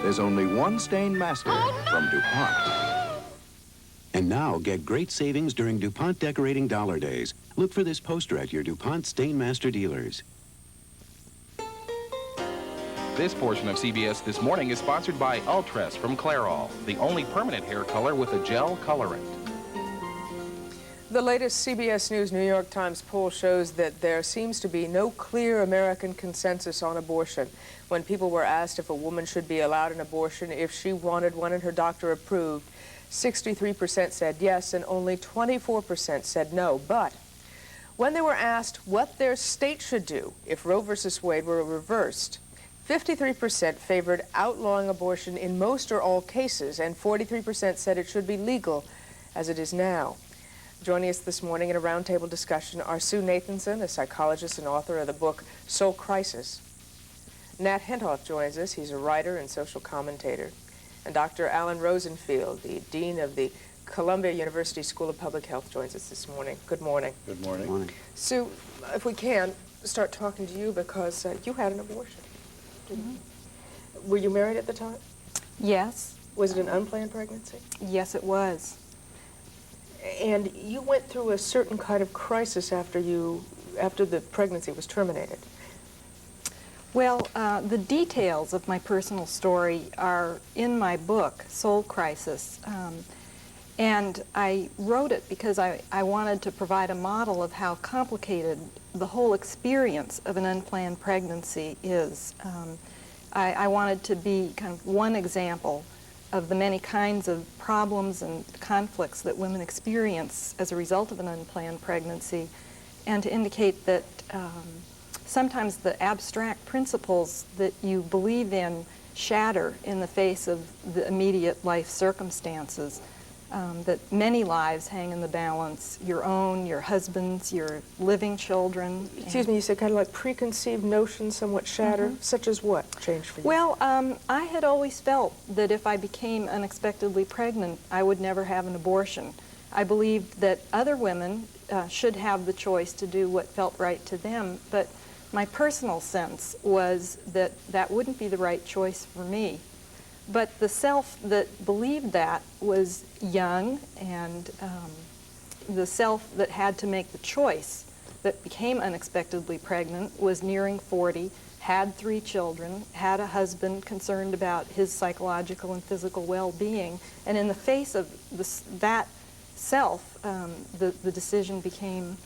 There's only one stain master from DuPont. And now, get great savings during DuPont Decorating Dollar Days. Look for this poster at your DuPont Stain Master dealers. This portion of CBS This Morning is sponsored by Ultress from Clairol, the only permanent hair color with a gel colorant. The latest CBS News New York Times poll shows that there seems to be no clear American consensus on abortion. When people were asked if a woman should be allowed an abortion if she wanted one and her doctor approved, 63% said yes and only 24% said no. But when they were asked what their state should do if Roe v. Wade were reversed, 53% favored outlawing abortion in most or all cases, and 43% said it should be legal as it is now. Joining us this morning in a roundtable discussion are Sue Nathanson, a psychologist and author of the book Soul Crisis. Nat Hentoff joins us. He's a writer and social commentator. And Dr. Alan Rosenfield, the Dean of the Columbia University School of Public Health, joins us this morning. Good morning. Good morning. Good morning. Sue, if we can, start talking to you because you had an abortion. Were you married at the time? Yes. Was it an unplanned pregnancy? Yes, it was. And you went through a certain kind of crisis after the pregnancy was terminated. Well, the details of my personal story are in my book, Soul Crisis. And I wrote it because I wanted to provide a model of how complicated the whole experience of an unplanned pregnancy is. I wanted to be kind of one example of the many kinds of problems and conflicts that women experience as a result of an unplanned pregnancy, and to indicate that sometimes the abstract principles that you believe in shatter in the face of the immediate life circumstances, that many lives hang in the balance, your own, your husband's, your living children. Excuse me, you said kind of like preconceived notions somewhat shatter, such as what changed for you? Well, I had always felt that if I became unexpectedly pregnant, I would never have an abortion. I believed that other women should have the choice to do what felt right to them, but my personal sense was that that wouldn't be the right choice for me. But the self that believed that was young, and the self that had to make the choice that became unexpectedly pregnant was nearing 40, had 3 children, had a husband concerned about his psychological and physical well-being, and in the face of that self, the decision became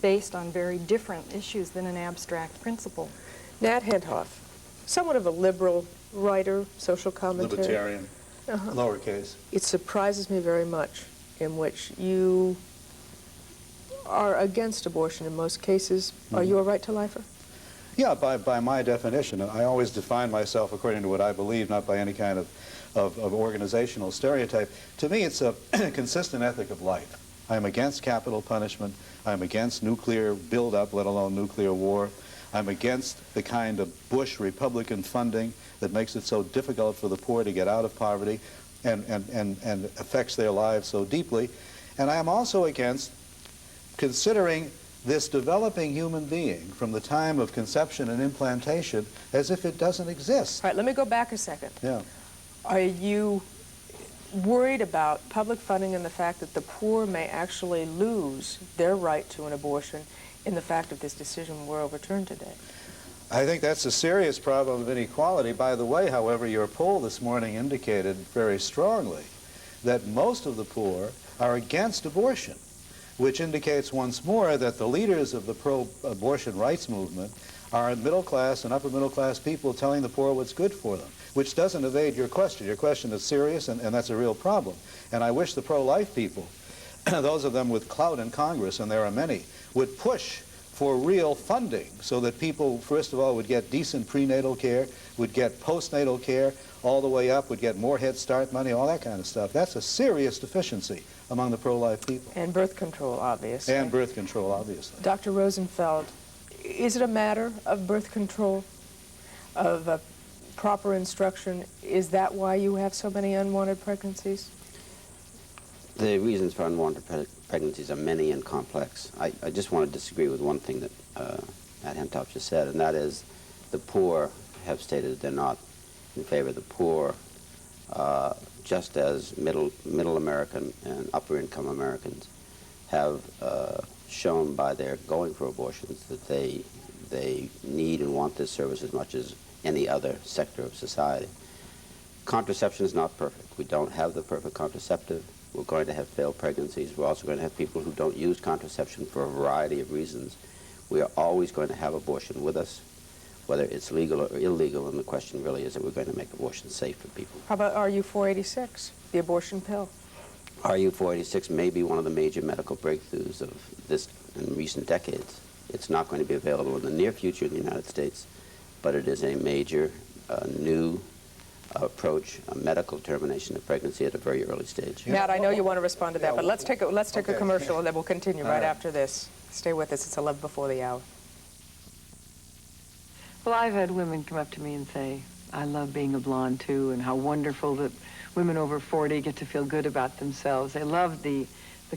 based on very different issues than an abstract principle. Nat Hentoff, somewhat of a liberal writer, social commentator. Libertarian, lowercase. It surprises me very much in which you are against abortion in most cases. Are you a right-to-lifer? Yeah, by my definition. I always define myself according to what I believe, not by any kind of organizational stereotype. To me, it's a consistent ethic of life. I'm against capital punishment. I'm against nuclear buildup, let alone nuclear war. I'm against the kind of Bush Republican funding that makes it so difficult for the poor to get out of poverty and affects their lives so deeply. And I am also against considering this developing human being from the time of conception and implantation as if it doesn't exist. All right, let me go back a second. Yeah. Are you worried about public funding and the fact that the poor may actually lose their right to an abortion in the fact that this decision were overturned today? I think that's a serious problem of inequality. By the way, however, your poll this morning indicated very strongly that most of the poor are against abortion, which indicates once more that the leaders of the pro-abortion rights movement are middle-class and upper-middle-class people telling the poor what's good for them, which doesn't evade your question. Your question is serious, and that's a real problem. And I wish the pro-life people, those of them with clout in Congress, and there are many, would push for real funding so that people, first of all, would get decent prenatal care, would get postnatal care, all the way up, would get more Head Start money, all that kind of stuff. That's a serious deficiency among the pro-life people. And birth control, obviously. And birth control, obviously. Dr. Rosenfeld, is it a matter of birth control, of proper instruction? Is that why you have so many unwanted pregnancies? The reasons for unwanted pregnancies are many and complex. I just want to disagree with one thing that Matt Hentoff just said, and that is the poor have stated they're not in favor of the poor, just as middle American and upper income Americans have shown by their going for abortions that they need and want this service as much as any other sector of society. Contraception is not perfect. We don't have the perfect contraceptive. We're going to have failed pregnancies. We're also going to have people who don't use contraception for a variety of reasons. We are always going to have abortion with us, whether it's legal or illegal, and the question really is that we're going to make abortion safe for people. How about RU-486, the abortion pill? RU-486 may be one of the major medical breakthroughs of this in recent decades. It's not going to be available in the near future in the United States, but it is a major new approach, a medical termination of pregnancy at a very early stage. Matt, I know you want to respond to that, but let's take a commercial, and then we'll continue right right. after this. Stay with us. It's 11 before the hour. Well, I've had women come up to me and say, I love being a blonde, too, and how wonderful that women over 40 get to feel good about themselves. They loved the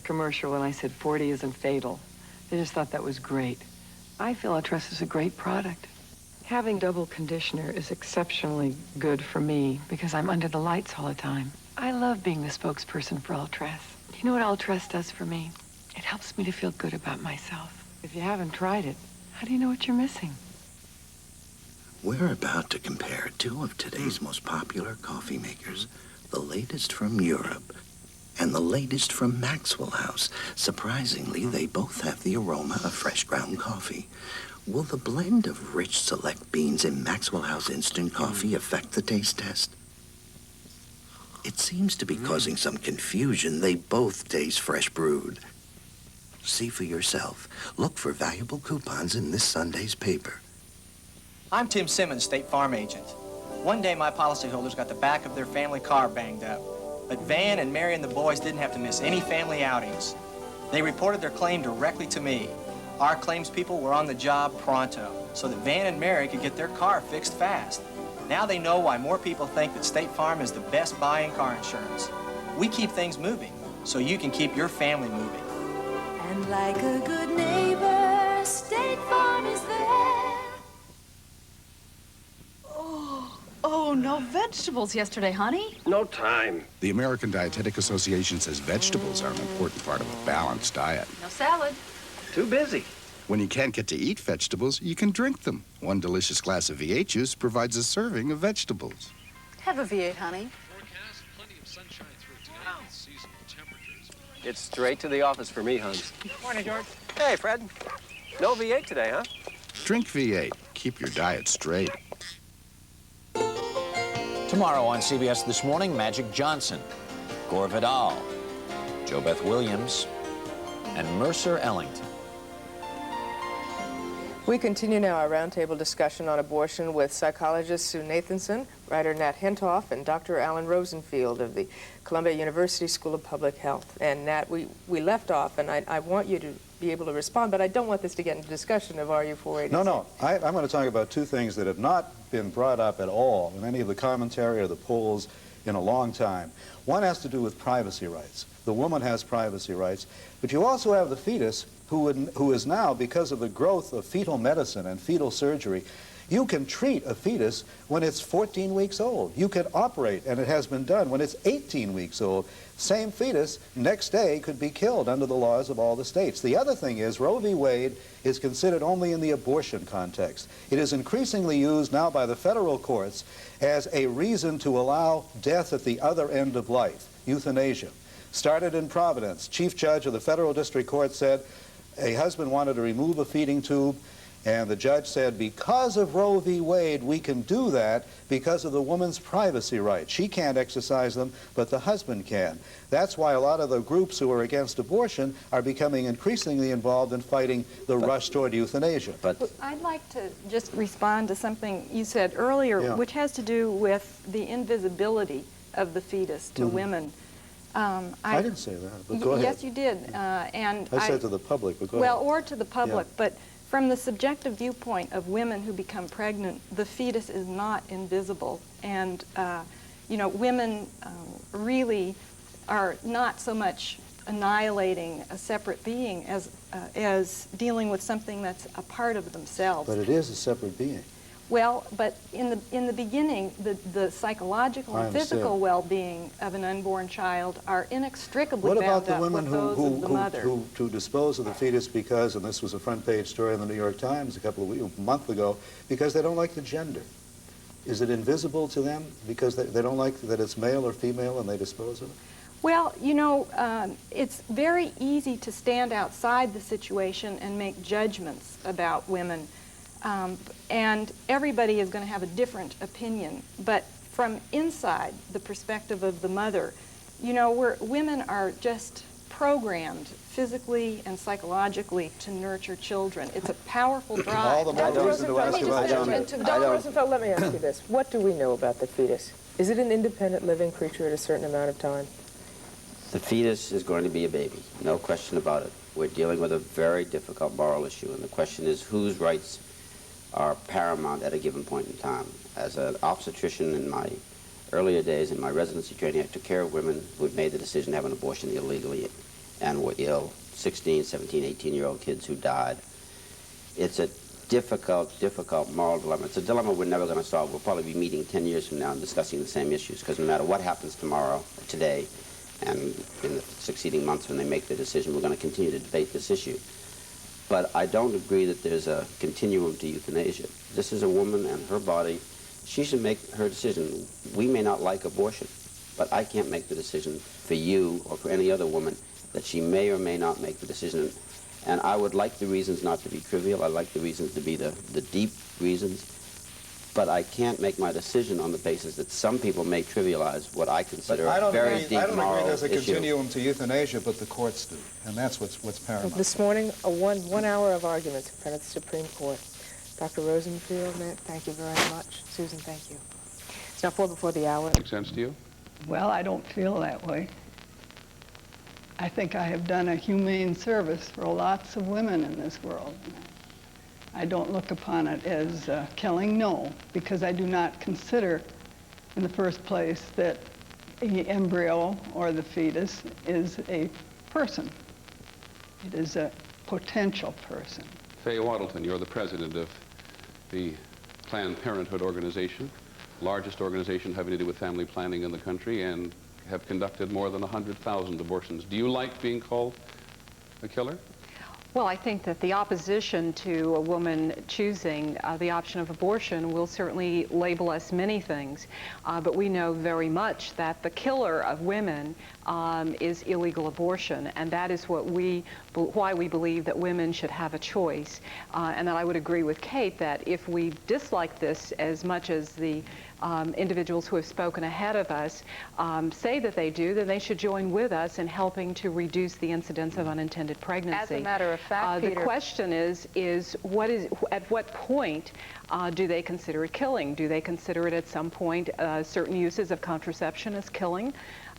commercial when I said 40 isn't fatal. They just thought that was great. I feel Ultress is a great product. Having double conditioner is exceptionally good for me because I'm under the lights all the time. I love being the spokesperson for Ultress. Do you know what Ultress does for me? It helps me to feel good about myself. If you haven't tried it, how do you know what you're missing? We're about to compare two of today's most popular coffee makers, the latest from Europe and the latest from Maxwell House. Surprisingly, they both have the aroma of fresh ground coffee. Will the blend of rich select beans in Maxwell House instant coffee affect the taste test? It seems to be causing some confusion. They both taste fresh brewed. See for yourself. Look for valuable coupons in this Sunday's paper. I'm Tim Simmons, State Farm agent. One day my policyholders got the back of their family car banged up, but Van and Mary and the boys didn't have to miss any family outings. They reported their claim directly to me. Our claims people were on the job pronto, so that Van and Mary could get their car fixed fast. Now they know why more people think that State Farm is the best buy in car insurance. We keep things moving, so you can keep your family moving. And like a good neighbor, State Farm is there. Oh, no vegetables yesterday, honey. No time. The American Dietetic Association says vegetables are an important part of a balanced diet. No salad. Too busy. When you can't get to eat vegetables, you can drink them. One delicious glass of V8 juice provides a serving of vegetables. Have a V8, honey. Forecast, plenty of sunshine through tonight with seasonal temperatures. It's straight to the office for me, Hans. Morning, George. Hey, Fred. No V8 today, huh? Drink V8. Keep your diet straight. Tomorrow on CBS This Morning, Magic Johnson, Gore Vidal, Jo Beth Williams, and Mercer Ellington. We continue now our roundtable discussion on abortion with psychologist Sue Nathanson, writer Nat Hentoff, and Dr. Alan Rosenfield of the Columbia University School of Public Health. And Nat, we left off, and I want you to be able to respond, but I don't want this to get into discussion of RU-486. No. I'm going to talk about two things that have not been brought up at all in any of the commentary or the polls in a long time. One has to do with privacy rights. The woman has privacy rights, but you also have the fetus who is now, because of the growth of fetal medicine and fetal surgery, you can treat a fetus when it's 14 weeks old. You can operate, and it has been done, when it's 18 weeks old. Same fetus, next day, could be killed under the laws of all the states. The other thing is Roe v. Wade is considered only in the abortion context. It is increasingly used now by the federal courts as a reason to allow death at the other end of life, euthanasia. Started in Providence. Chief Judge of the Federal District Court said a husband wanted to remove a feeding tube, and the judge said, because of Roe v. Wade, we can do that because of the woman's privacy rights. She can't exercise them, but the husband can. That's why a lot of the groups who are against abortion are becoming increasingly involved in fighting the rush toward euthanasia. But I'd like to just respond to something you said earlier, which has to do with the invisibility of the fetus to women. I didn't say that, but go ahead. Yes, you did. And I said to the public, but go ahead. Well, or to the public, but from the subjective viewpoint of women who become pregnant, the fetus is not invisible. And, you know, women really are not so much annihilating a separate being as dealing with something that's a part of themselves. But it is a separate being. Well, but in the beginning, the psychological and physical well-being of an unborn child are inextricably What about bound the up women with those of the mother. who dispose of the fetus because, and this was a front-page story in the New York Times a month ago, because they don't like the gender? Is it invisible to them because they don't like that it's male or female and they dispose of it? Well, you know, it's very easy to stand outside the situation and make judgments about women. And everybody is going to have a different opinion. But from inside the perspective of the mother, you know, women are just programmed physically and psychologically to nurture children. It's a powerful drive. All the more reason to ask about gender. Dr. Rosenfeld, let me ask you this. What do we know about the fetus? Is it an independent living creature at a certain amount of time? The fetus is going to be a baby, no question about it. We're dealing with a very difficult moral issue, and the question is whose rights are paramount at a given point in time. As an obstetrician in my earlier days, in my residency training, I took care of women who had made the decision to have an abortion illegally and were ill, 16, 17, 18-year-old kids who died. It's a difficult, difficult moral dilemma. It's a dilemma we're never going to solve. We'll probably be meeting 10 years from now and discussing the same issues, because no matter what happens tomorrow, today, and in the succeeding months when they make their decision, we're going to continue to debate this issue. But I don't agree that there's a continuum to euthanasia. This is a woman and her body. She should make her decision. We may not like abortion, but I can't make the decision for you or for any other woman that she may or may not make the decision. And I would like the reasons not to be trivial. I'd like the reasons to be the deep reasons. But I can't make my decision on the basis that some people may trivialize what I consider a very deep moral issue. I don't agree there's a continuum to euthanasia, but the courts do, and that's what's paramount. This morning, one hour of arguments in front of the Supreme Court. Dr. Rosenfeld, thank you very much. Susan, thank you. It's now 4 before the hour. Makes sense to you? Well, I don't feel that way. I think I have done a humane service for lots of women in this world. I don't look upon it as killing, no, because I do not consider, in the first place, that the embryo or the fetus is a person. It is a potential person. Faye Waddleton, you're the president of the Planned Parenthood organization, largest organization having to do with family planning in the country, and have conducted more than 100,000 abortions. Do you like being called a killer? Well, I think that the opposition to a woman choosing the option of abortion will certainly label us many things, but we know very much that the killer of women is illegal abortion, and that is why we believe that women should have a choice. And that I would agree with Kate that if we dislike this as much as the individuals who have spoken ahead of us say that they do, then they should join with us in helping to reduce the incidence of unintended pregnancy. As a matter of fact, the Peter, question is at what point do they consider it killing? Do they consider it at some point certain uses of contraception as killing?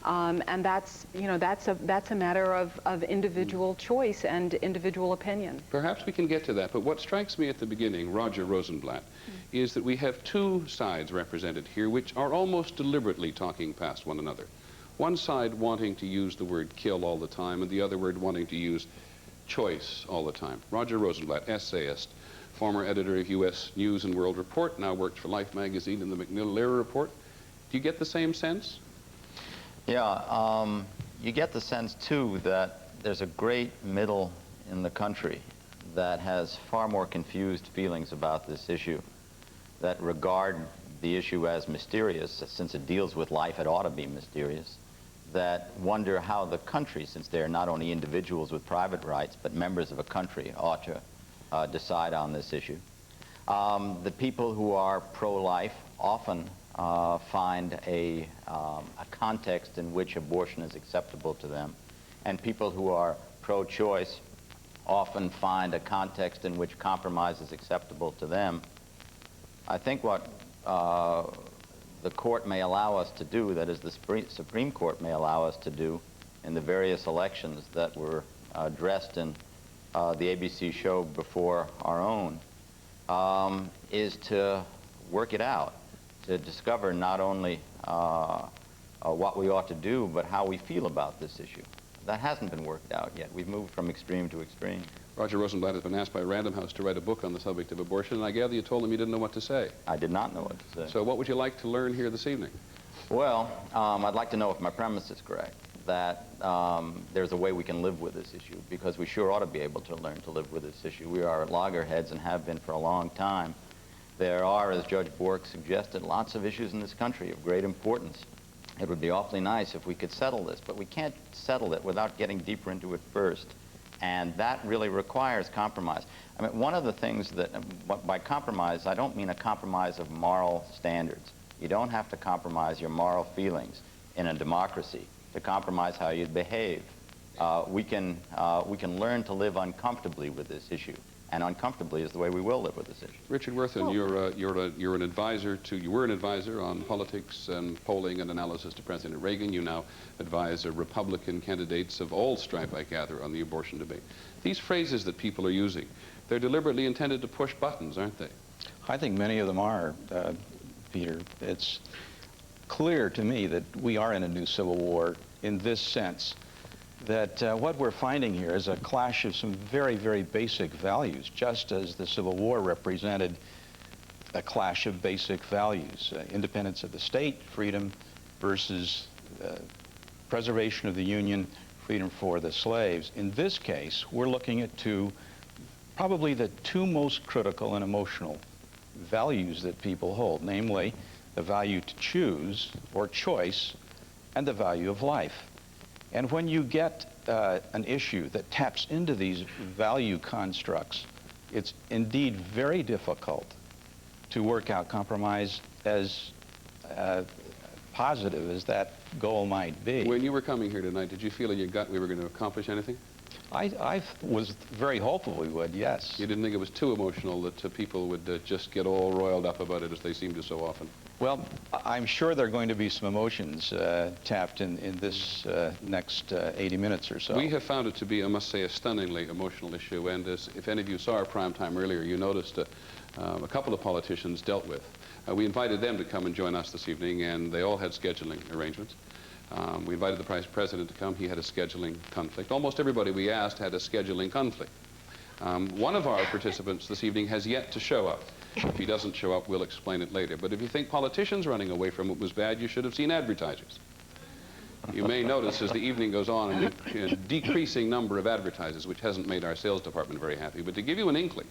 And that's a matter of individual choice and individual opinion. Perhaps we can get to that, but what strikes me at the beginning, Roger Rosenblatt, is that we have two sides represented here which are almost deliberately talking past one another. One side wanting to use the word kill all the time, and the other word wanting to use choice all the time. Roger Rosenblatt, essayist, former editor of U.S. News and World Report, now works for Life magazine and the McNeil-Lehrer Report. Do you get the same sense? Yeah, you get the sense, too, that there's a great middle in the country that has far more confused feelings about this issue, that regard the issue as mysterious. Since it deals with life, it ought to be mysterious, that wonder how the country, since they're not only individuals with private rights, but members of a country, ought to decide on this issue. The people who are pro-life often find a context in which abortion is acceptable to them, and people who are pro-choice often find a context in which compromise is acceptable to them. I think what the court may allow us to do, that is the Supreme Court may allow us to do in the various elections that were addressed in the ABC show before our own, is to work it out, to discover not only what we ought to do, but how we feel about this issue. That hasn't been worked out yet. We've moved from extreme to extreme. Roger Rosenblatt has been asked by Random House to write a book on the subject of abortion, and I gather you told him you didn't know what to say. I did not know what to say. So what would you like to learn here this evening? Well, I'd like to know if my premise is correct, that there's a way we can live with this issue, because we sure ought to be able to learn to live with this issue. We are at loggerheads and have been for a long time. There are, as Judge Bork suggested, lots of issues in this country of great importance. It would be awfully nice if we could settle this, but we can't settle it without getting deeper into it first. And that really requires compromise. I mean, one of the things that, by compromise, I don't mean a compromise of moral standards. You don't have to compromise your moral feelings in a democracy to compromise how you behave. We can learn to live uncomfortably with this issue, and uncomfortably is the way we will live with this issue. Richard Worthen, you're an advisor to, you were an advisor on politics and polling and analysis to President Reagan. You now advise Republican candidates of all stripe, I gather, on the abortion debate. These phrases that people are using, they're deliberately intended to push buttons, aren't they? I think many of them are, Peter. It's clear to me that we are in a new civil war in this sense, that what we're finding here is a clash of some very, very basic values, just as the Civil War represented a clash of basic values. Independence of the state, freedom versus preservation of the Union, freedom for the slaves. In this case, we're looking at probably the two most critical and emotional values that people hold, namely the value to choose or choice and the value of life. And when you get an issue that taps into these value constructs, it's indeed very difficult to work out compromise as positive as that goal might be. When you were coming here tonight, did you feel in your gut we were going to accomplish anything? I was very hopeful we would, yes. You didn't think it was too emotional that people would just get all roiled up about it as they seem to so often? Well, I'm sure there are going to be some emotions tapped in this next 80 minutes or so. We have found it to be, I must say, a stunningly emotional issue, and as if any of you saw our prime time earlier, you noticed a couple of politicians dealt with. We invited them to come and join us this evening, and they all had scheduling arrangements. We invited the president to come. He had a scheduling conflict. Almost everybody we asked had a scheduling conflict. One of our participants this evening has yet to show up. If he doesn't show up, we'll explain it later. But if you think politicians running away from it was bad, you should have seen advertisers. You may notice as the evening goes on a decreasing number of advertisers, which hasn't made our sales department very happy. But to give you an inkling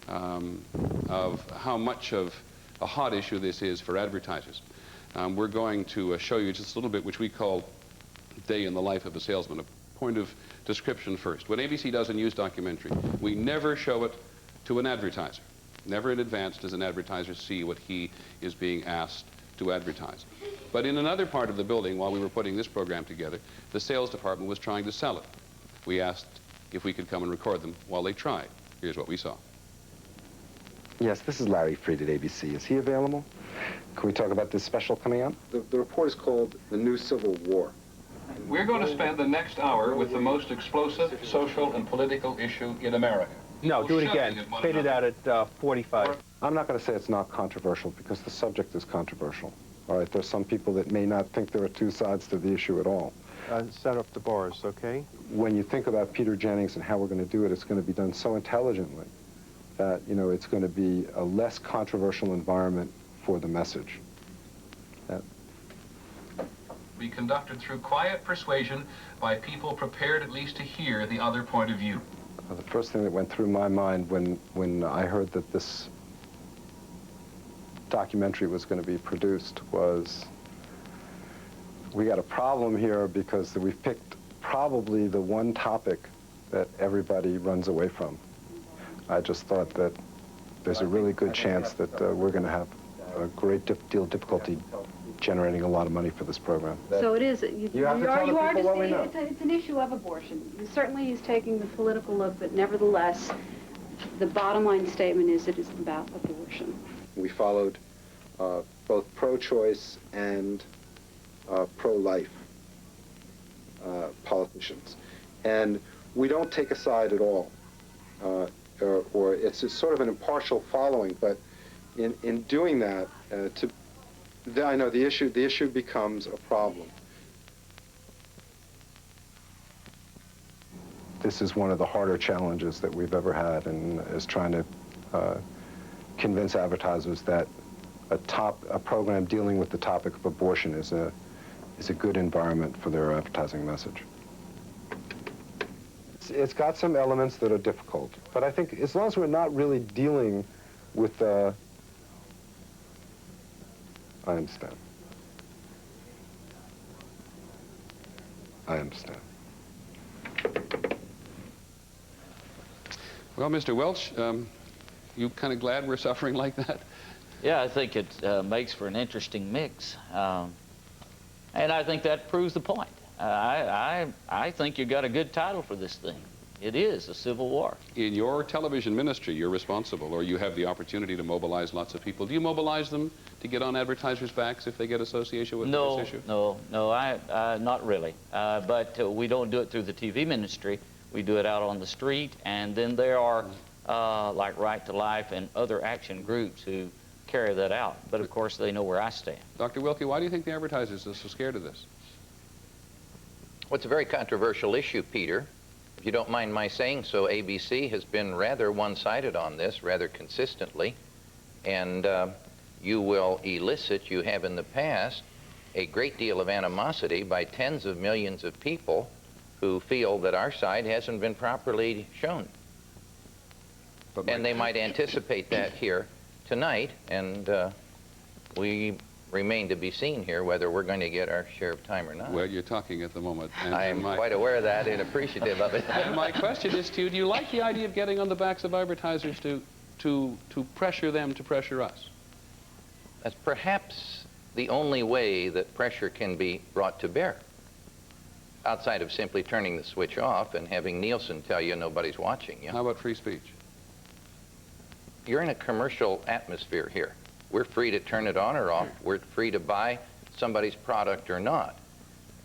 of how much of a hot issue this is for advertisers, we're going to show you just a little bit, which we call Day in the Life of a Salesman, a point of description first. When ABC does a news documentary, we never show it to an advertiser. Never in advance does an advertiser see what he is being asked to advertise. But in another part of the building, while we were putting this program together, the sales department was trying to sell it. We asked if we could come and record them while they tried. Here's what we saw. Yes, this is Larry Freed at ABC. Is he available? Can we talk about this special coming up? The report is called The New Civil War. We're going to spend the next hour with the most explosive social and political issue in America. No, do it again. Fade it out at 45. I'm not going to say it's not controversial because the subject is controversial. All right, there's some people that may not think there are two sides to the issue at all. Set up the bars, okay? When you think about Peter Jennings and how we're going to do it, it's going to be done so intelligently that, you know, it's going to be a less controversial environment for the message. Be conducted through quiet persuasion by people prepared at least to hear the other point of view. The first thing that went through my mind when I heard that this documentary was going to be produced was, we got a problem here because we've picked probably the one topic that everybody runs away from. I just thought that there's a really good chance that we're going to have a great deal of difficulty generating a lot of money for this program. So it is. You are just saying it's an issue of abortion. Certainly he's taking the political look, but nevertheless, the bottom line statement is it is about abortion. We followed both pro-choice and pro-life politicians. And we don't take a side at all. Or it's sort of an impartial following, but in doing that, I know the issue becomes a problem. this is one of the harder challenges that we've ever had, and is trying to convince advertisers that a program dealing with the topic of abortion is a good environment for their advertising message. It's got some elements that are difficult, but I think as long as we're not really dealing with the... I understand. I understand. Well, Mr. Welch, you kind of glad we're suffering like that? Yeah, I think it makes for an interesting mix. And I think that proves the point. I think you got a good title for this thing. It is a civil war. In your television ministry, you're responsible, or you have the opportunity to mobilize lots of people. Do you mobilize them to get on advertisers' backs if they get association with this issue? No, not really. But we don't do it through the TV ministry. We do it out on the street, and then there are like Right to Life and other action groups who carry that out. But of course, they know where I stand. Dr. Wilkie, why do you think the advertisers are so scared of this? Well, it's a very controversial issue, Peter. If you don't mind my saying so, ABC has been rather one-sided on this, rather consistently. And you will elicit, you have in the past, a great deal of animosity by tens of millions of people who feel that our side hasn't been properly shown. And they might anticipate that here tonight, and we remain to be seen here whether we're going to get our share of time or not. Well, you're talking at the moment. And I'm quite aware of that and appreciative of it. And my question is to you, do you like the idea of getting on the backs of advertisers to pressure them to pressure us? That's perhaps the only way that pressure can be brought to bear, outside of simply turning the switch off and having Nielsen tell you nobody's watching you. How about free speech? You're in a commercial atmosphere here. We're free to turn it on or off. We're free to buy somebody's product or not.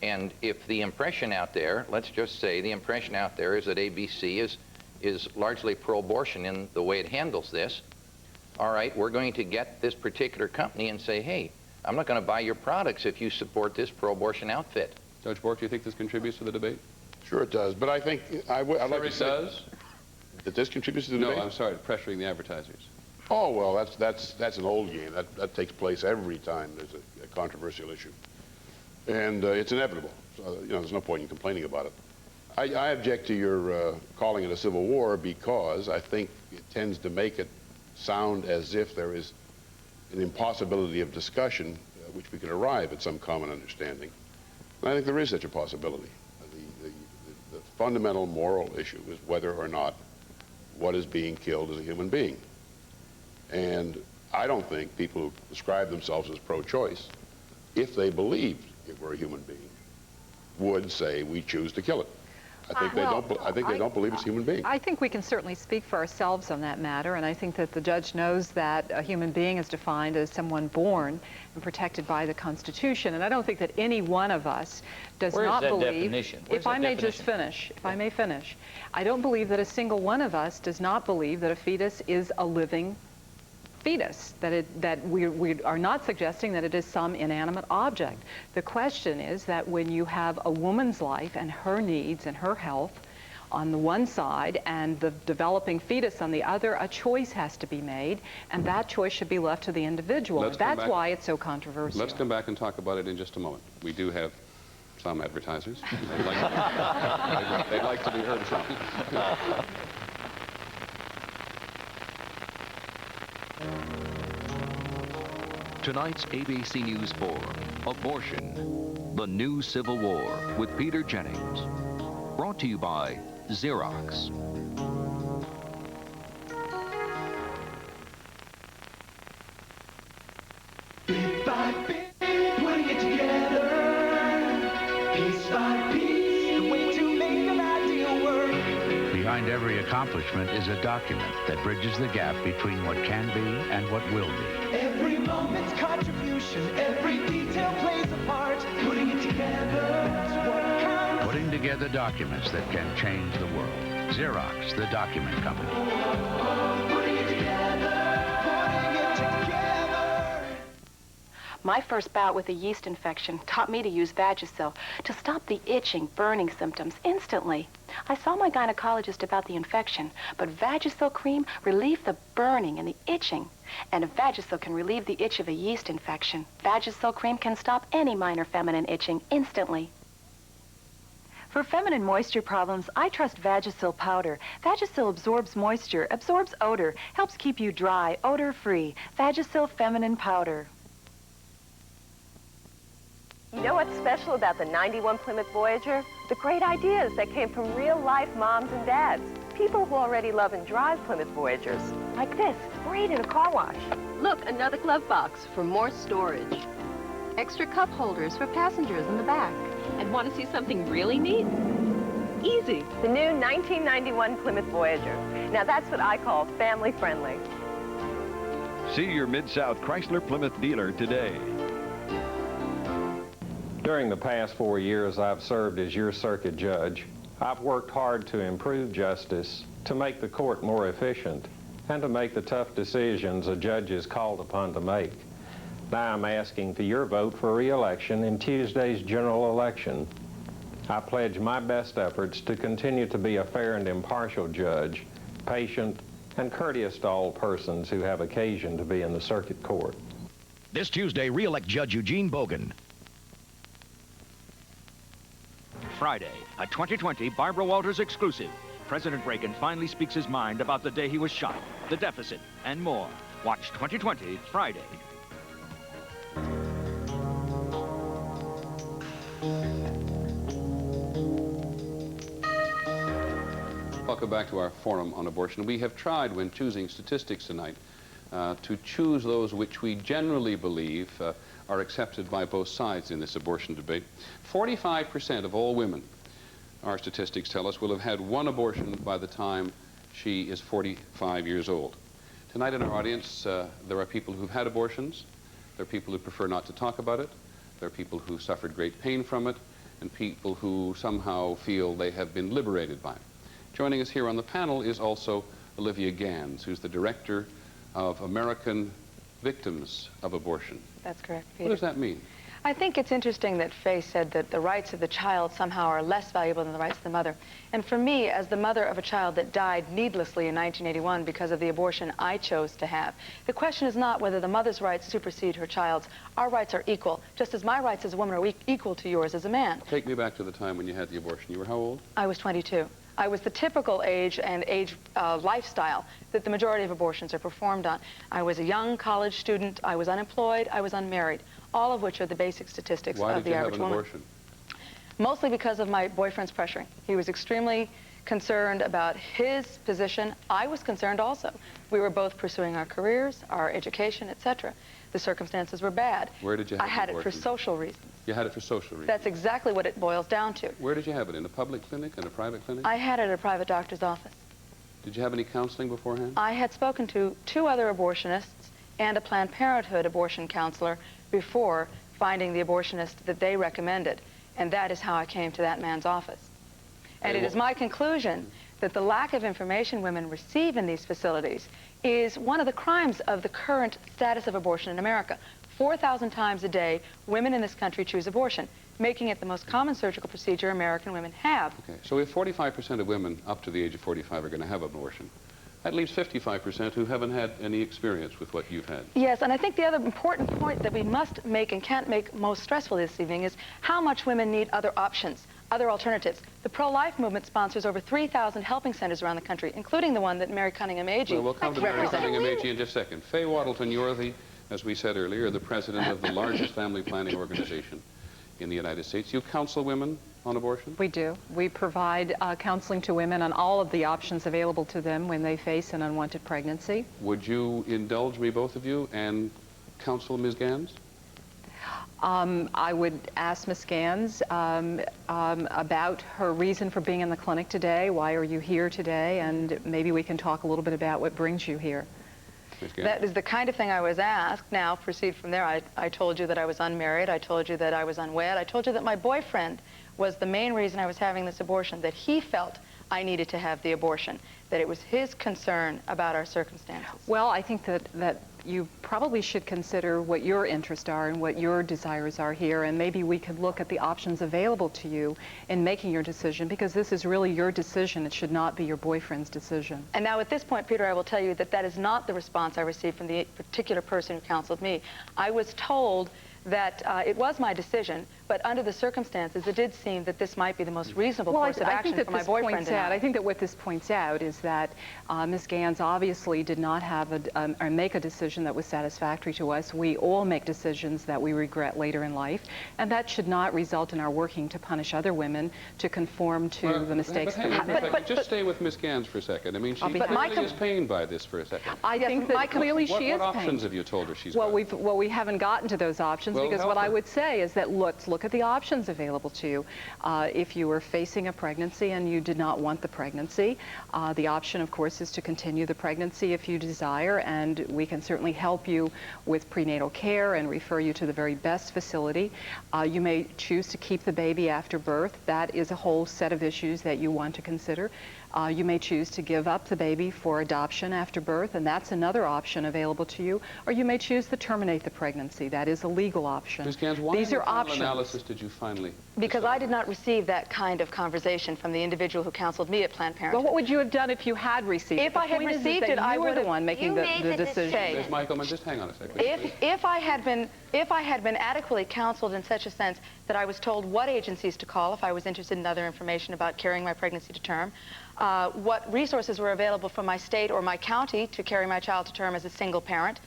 And if the impression out there, let's just say the impression out there is that ABC is largely pro-abortion in the way it handles this, all right, we're going to get this particular company and say, hey, I'm not going to buy your products if you support this pro-abortion outfit. Judge Bork, do you think this contributes to the debate? Sure it does, but I think I'd like to say... It does? That this contributes to the debate? No, I'm sorry, pressuring the advertisers. Oh, well, that's an old game. That takes place every time there's a controversial issue. And it's inevitable. So, you know, there's no point in complaining about it. I object to your calling it a civil war because I think it tends to make it sound as if there is an impossibility of discussion which we could arrive at some common understanding. And I think there is such a possibility. The fundamental moral issue is whether or not what is being killed is a human being. And I don't think people who describe themselves as pro-choice, if they believed it were a human being, would say we choose to kill it. I think they don't believe it's a human being. I think we can certainly speak for ourselves on that matter, and I think that the judge knows that a human being is defined as someone born and protected by the Constitution, and I don't think that any one of us does not believe... If I may just finish, if I may finish, I don't believe that a single one of us does not believe that a fetus is a living fetus, that we are not suggesting that it is some inanimate object. The question is that when you have a woman's life and her needs and her health on the one side and the developing fetus on the other, a choice has to be made, and that choice should be left to the individual. That's why it's so controversial. Let's come back and talk about it in just a moment. We do have some advertisers. They'd like to be heard from. Tonight's ABC News 4, Abortion, the New Civil War, with Peter Jennings. Brought to you by Xerox. Bit by bit, putting it together. Piece by piece, the way to make an ideal work. Behind every accomplishment is a document that bridges the gap between what can be and what will be. Every moment's contribution, every detail plays a part. Putting it together, that's what counts. Putting together documents that can change the world. Xerox, the document company. Putting it together, putting it together. My first bout with a yeast infection taught me to use Vagisil to stop the itching, burning symptoms instantly. I saw my gynecologist about the infection, but Vagisil cream relieved the burning and the itching. And if Vagisil can relieve the itch of a yeast infection, Vagisil cream can stop any minor feminine itching instantly. For feminine moisture problems, I trust Vagisil powder. Vagisil absorbs moisture, absorbs odor, helps keep you dry, odor-free. Vagisil feminine powder. You know what's special about the 91 Plymouth Voyager? The great ideas that came from real-life moms and dads. People who already love and drive Plymouth Voyagers. Like this, great in a car wash. Look, another glove box for more storage. Extra cup holders for passengers in the back. And want to see something really neat? Easy. The new 1991 Plymouth Voyager. Now that's what I call family-friendly. See your Mid-South Chrysler Plymouth dealer today. During the past 4 years I've served as your circuit judge. I've worked hard to improve justice, to make the court more efficient, and to make the tough decisions a judge is called upon to make. Now I'm asking for your vote for re-election in Tuesday's general election. I pledge my best efforts to continue to be a fair and impartial judge, patient and courteous to all persons who have occasion to be in the circuit court. This Tuesday, re-elect Judge Eugene Bogan. Friday, a 2020 Barbara Walters exclusive. President Reagan finally speaks his mind about the day he was shot, the deficit, and more. Watch 2020 Friday. Welcome back to our forum on abortion. We have tried, when choosing statistics tonight, to choose those which we generally believe are accepted by both sides in this abortion debate. 45% of all women, our statistics tell us, will have had one abortion by the time she is 45 years old. Tonight in our audience, there are people who've had abortions, there are people who prefer not to talk about it, there are people who suffered great pain from it, and people who somehow feel they have been liberated by it. Joining us here on the panel is also Olivia Gans, who's the director of American Victims of Abortion. That's correct, Peter. What does that mean? I think it's interesting that Faye said that the rights of the child somehow are less valuable than the rights of the mother. And for me, as the mother of a child that died needlessly in 1981 because of the abortion I chose to have, the question is not whether the mother's rights supersede her child's. Our rights are equal, just as my rights as a woman are equal to yours as a man. Take me back to the time when you had the abortion. You were how old? I was 22. I was the typical age and lifestyle that the majority of abortions are performed on. I was a young college student, I was unemployed, I was unmarried, all of which are the basic statistics of the average woman. Why did you have an abortion? Mostly because of my boyfriend's pressuring. He was extremely concerned about his position. I was concerned also. We were both pursuing our careers, our education, etc. The circumstances were bad. Where did you have I had the it for abortion? social reasons. You had it for social reasons? That's exactly what it boils down to. Where did you have it? In a public clinic, in a private clinic? I had it at a private doctor's office. Did you have any counseling beforehand? I had spoken to 2 other abortionists and a Planned Parenthood abortion counselor before finding the abortionist that they recommended, and that is how I came to that man's office. And it is my conclusion that the lack of information women receive in these facilities is one of the crimes of the current status of abortion in America. 4,000 times a day, women in this country choose abortion, making it the most common surgical procedure American women have. Okay, so if 45% of women up to the age of 45 are going to have abortion, that leaves 55% who haven't had any experience with what you've had. Yes, and I think the other important point that we must make and can't make most stressful this evening is how much women need other options, other alternatives. The pro-life movement sponsors over 3,000 helping centers around the country, including the one that Mary Cunningham Agee Well, we'll come to Mary represents. Cunningham Agee in just a second. Faye Waddleton, you're the, as we said earlier, the president of the largest family planning organization in the United States. You counsel women on abortion? We do. We provide counseling to women on all of the options available to them when they face an unwanted pregnancy. Would you indulge me, both of you, and counsel Ms. Gans? I would ask Ms. Gans about her reason for being in the clinic today. Why are you here today? And maybe we can talk a little bit about what brings you here. That is the kind of thing I was asked. Now, proceed from there. I told you that I was unmarried. I told you that I was unwed. I told you that my boyfriend was the main reason I was having this abortion, that he felt I needed to have the abortion, that it was his concern about our circumstances. Well, I think that you probably should consider what your interests are and what your desires are here, and maybe we could look at the options available to you in making your decision, because this is really your decision. It should not be your boyfriend's decision. And now at this point, Peter, I will tell you that that is not the response I received from the particular person who counseled me. I was told that it was my decision, but under the circumstances, it did seem that this might be the most reasonable course of action for my boyfriend and I. I think that what this points out is that Ms. Gans obviously did not have or make a decision that was satisfactory to us. We all make decisions that we regret later in life, and that should not result in our working to punish other women to conform to the mistakes that we make. Just stay with Ms. Gans for a second. I mean, she clearly is pained by this for a second. I think that clearly she is pained. What options have you told her she's got? Well, we haven't gotten to those options, because what I would say is that let's look at the options available to you. If you were facing a pregnancy and you did not want the pregnancy, the option, of course, is to continue the pregnancy if you desire, and we can certainly help you with prenatal care and refer you to the very best facility. You may choose to keep the baby after birth. That is a whole set of issues that you want to consider. You may choose to give up the baby for adoption after birth, and that's another option available to you. Or you may choose to terminate the pregnancy. That is a legal option. Ms. Gans, why These are options. Analysis did you finally Because decide? I did not receive that kind of conversation from the individual who counseled me at Planned Parenthood. Well, what would you have done if you had received it? If I had received it, I would have... You were the one making the decision. Ms. Michaelman, just hang on a second. If I had been adequately counseled in such a sense that I was told what agencies to call if I was interested in other information about carrying my pregnancy to term, what resources were available from my state or my county to carry my child to term as a single parent,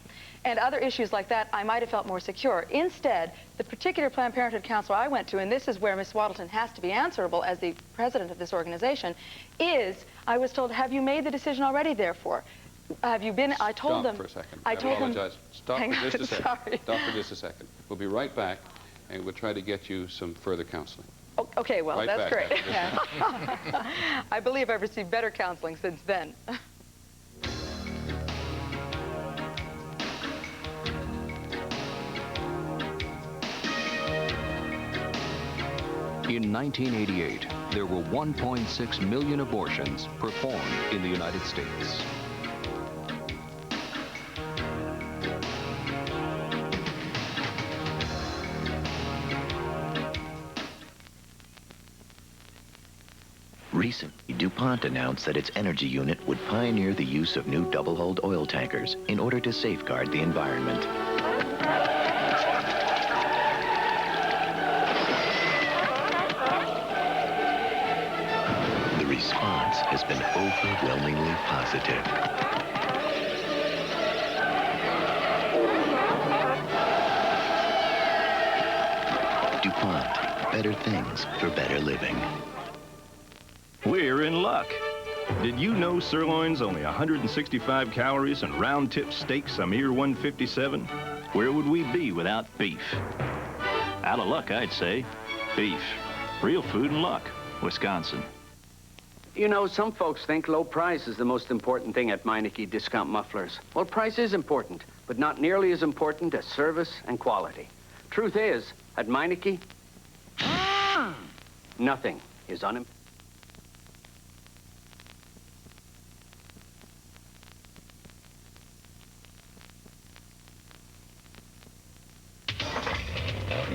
and other issues like that, I might have felt more secure. Instead, the particular Planned Parenthood counselor I went to, and this is where Ms. Waddleton has to be answerable as the president of this organization, is I was told, have you made the decision already, therefore? Have you been, I told them... Stop for a second. I told apologize. Them, Stop for just a second. Sorry. Stop for just a second. We'll be right back, and we'll try to get you some further counseling. Okay, well, right that's back, great. I believe I've received better counseling since then. In 1988, there were 1.6 million abortions performed in the United States. Recently, DuPont announced that its energy unit would pioneer the use of new double-hulled oil tankers in order to safeguard the environment. The response has been overwhelmingly positive. DuPont, better things for better living. We're in luck. Did you know sirloin's only 165 calories and round-tip steaks a mere 157? Where would we be without beef? Out of luck, I'd say. Beef. Real food and luck. Wisconsin. You know, some folks think low price is the most important thing at Meineke Discount Mufflers. Well, price is important, but not nearly as important as service and quality. Truth is, at Meineke, nothing is unimportant.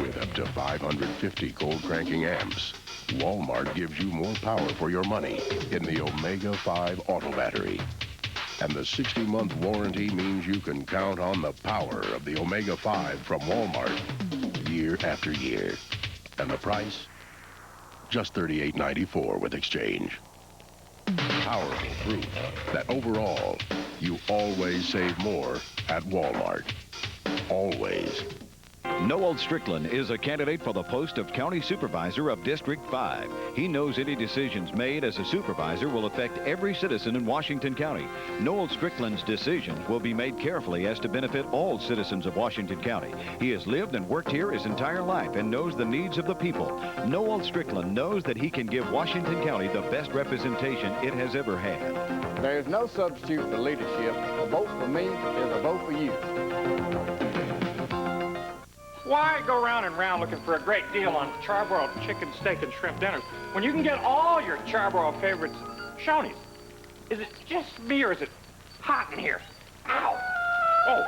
With up to 550 cold cranking amps, Walmart gives you more power for your money in the Omega 5 auto battery. And the 60-month warranty means you can count on the power of the Omega 5 from Walmart year after year. And the price? Just $38.94 with exchange. Powerful proof that overall, you always save more at Walmart. Always. Noel Strickland is a candidate for the post of County Supervisor of District 5. He knows any decisions made as a supervisor will affect every citizen in Washington County. Noel Strickland's decisions will be made carefully as to benefit all citizens of Washington County. He has lived and worked here his entire life and knows the needs of the people. Noel Strickland knows that he can give Washington County the best representation it has ever had. There is no substitute for leadership. A vote for me is a vote for you. Why go round and round looking for a great deal on charbroiled chicken, steak, and shrimp dinners when you can get all your charbroiled favorites at Shoney's? Is it just me or is it hot in here? Ow! Oh,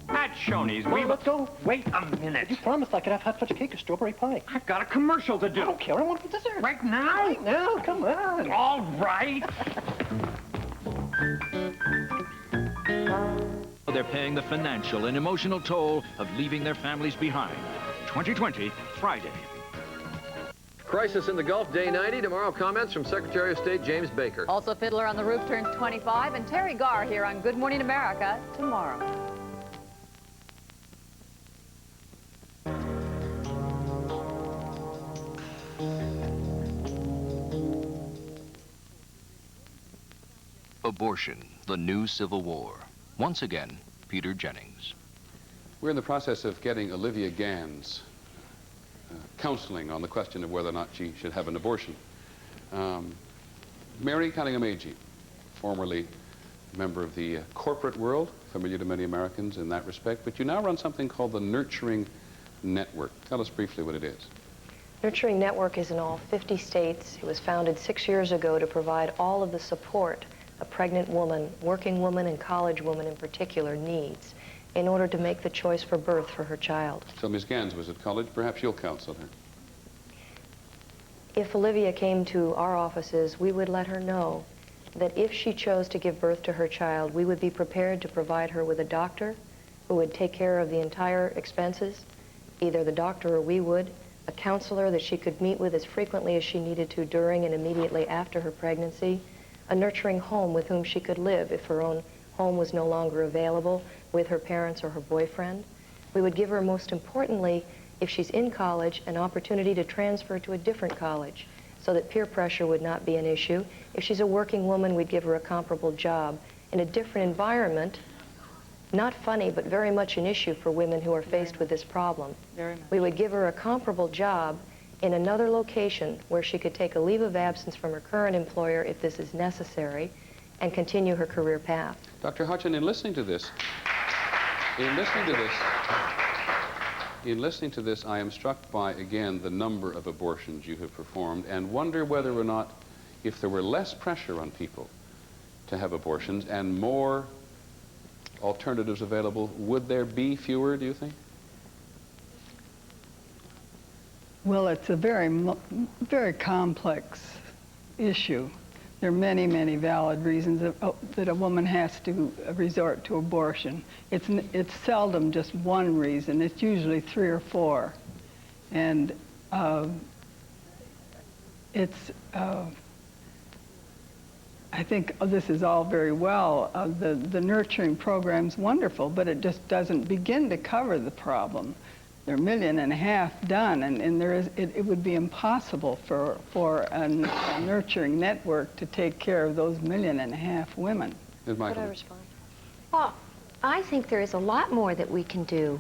At Shoney's, Well, let's go. Wait a minute. You promised I could have hot fudge cake or strawberry pie. I've got a commercial to do. I don't care. I want for dessert. Right now? Right now. Come on. All right. They're paying the financial and emotional toll of leaving their families behind. 2020, Friday. Crisis in the Gulf, day 90. Tomorrow, comments from Secretary of State James Baker. Also, Fiddler on the Roof turns 25, and Terry Garr here on Good Morning America tomorrow. Abortion, the new civil war. Once again, Peter Jennings. We're in the process of getting Olivia Gann's counseling on the question of whether or not she should have an abortion. Mary Cunningham-Agee, formerly a member of the corporate world, familiar to many Americans in that respect, but you now run something called the Nurturing Network. Tell us briefly what it is. Nurturing Network is in all 50 states. It was founded 6 years ago to provide all of the support a pregnant woman, working woman, and college woman in particular needs in order to make the choice for birth for her child. So Ms. Gans was at college. Perhaps you'll counsel her. If Olivia came to our offices, we would let her know that if she chose to give birth to her child, we would be prepared to provide her with a doctor who would take care of the entire expenses, either the doctor or we would, a counselor that she could meet with as frequently as she needed to during and immediately after her pregnancy, a nurturing home with whom she could live if her own home was no longer available, with her parents or her boyfriend. We would give her, most importantly, if she's in college, an opportunity to transfer to a different college so that peer pressure would not be an issue. If she's a working woman, we'd give her a comparable job in a different environment. Not funny, but very much an issue for women who are faced with this problem. Very much. We would give her a comparable job in another location where she could take a leave of absence from her current employer if this is necessary and continue her career path. Dr. Hutchin, in listening to this, I am struck by, again, the number of abortions you have performed and wonder whether or not, if there were less pressure on people to have abortions and more alternatives available, would there be fewer, do you think? Well, it's a very complex issue. There are many, many valid reasons that a woman has to resort to abortion. It's seldom just one reason. It's usually 3 or 4. And I think this is all very well. The nurturing program's wonderful, but it just doesn't begin to cover the problem. There are 1.5 million done, and it would be impossible for a nurturing network to take care of those 1.5 million women. Could I respond? Well, I think there is a lot more that we can do,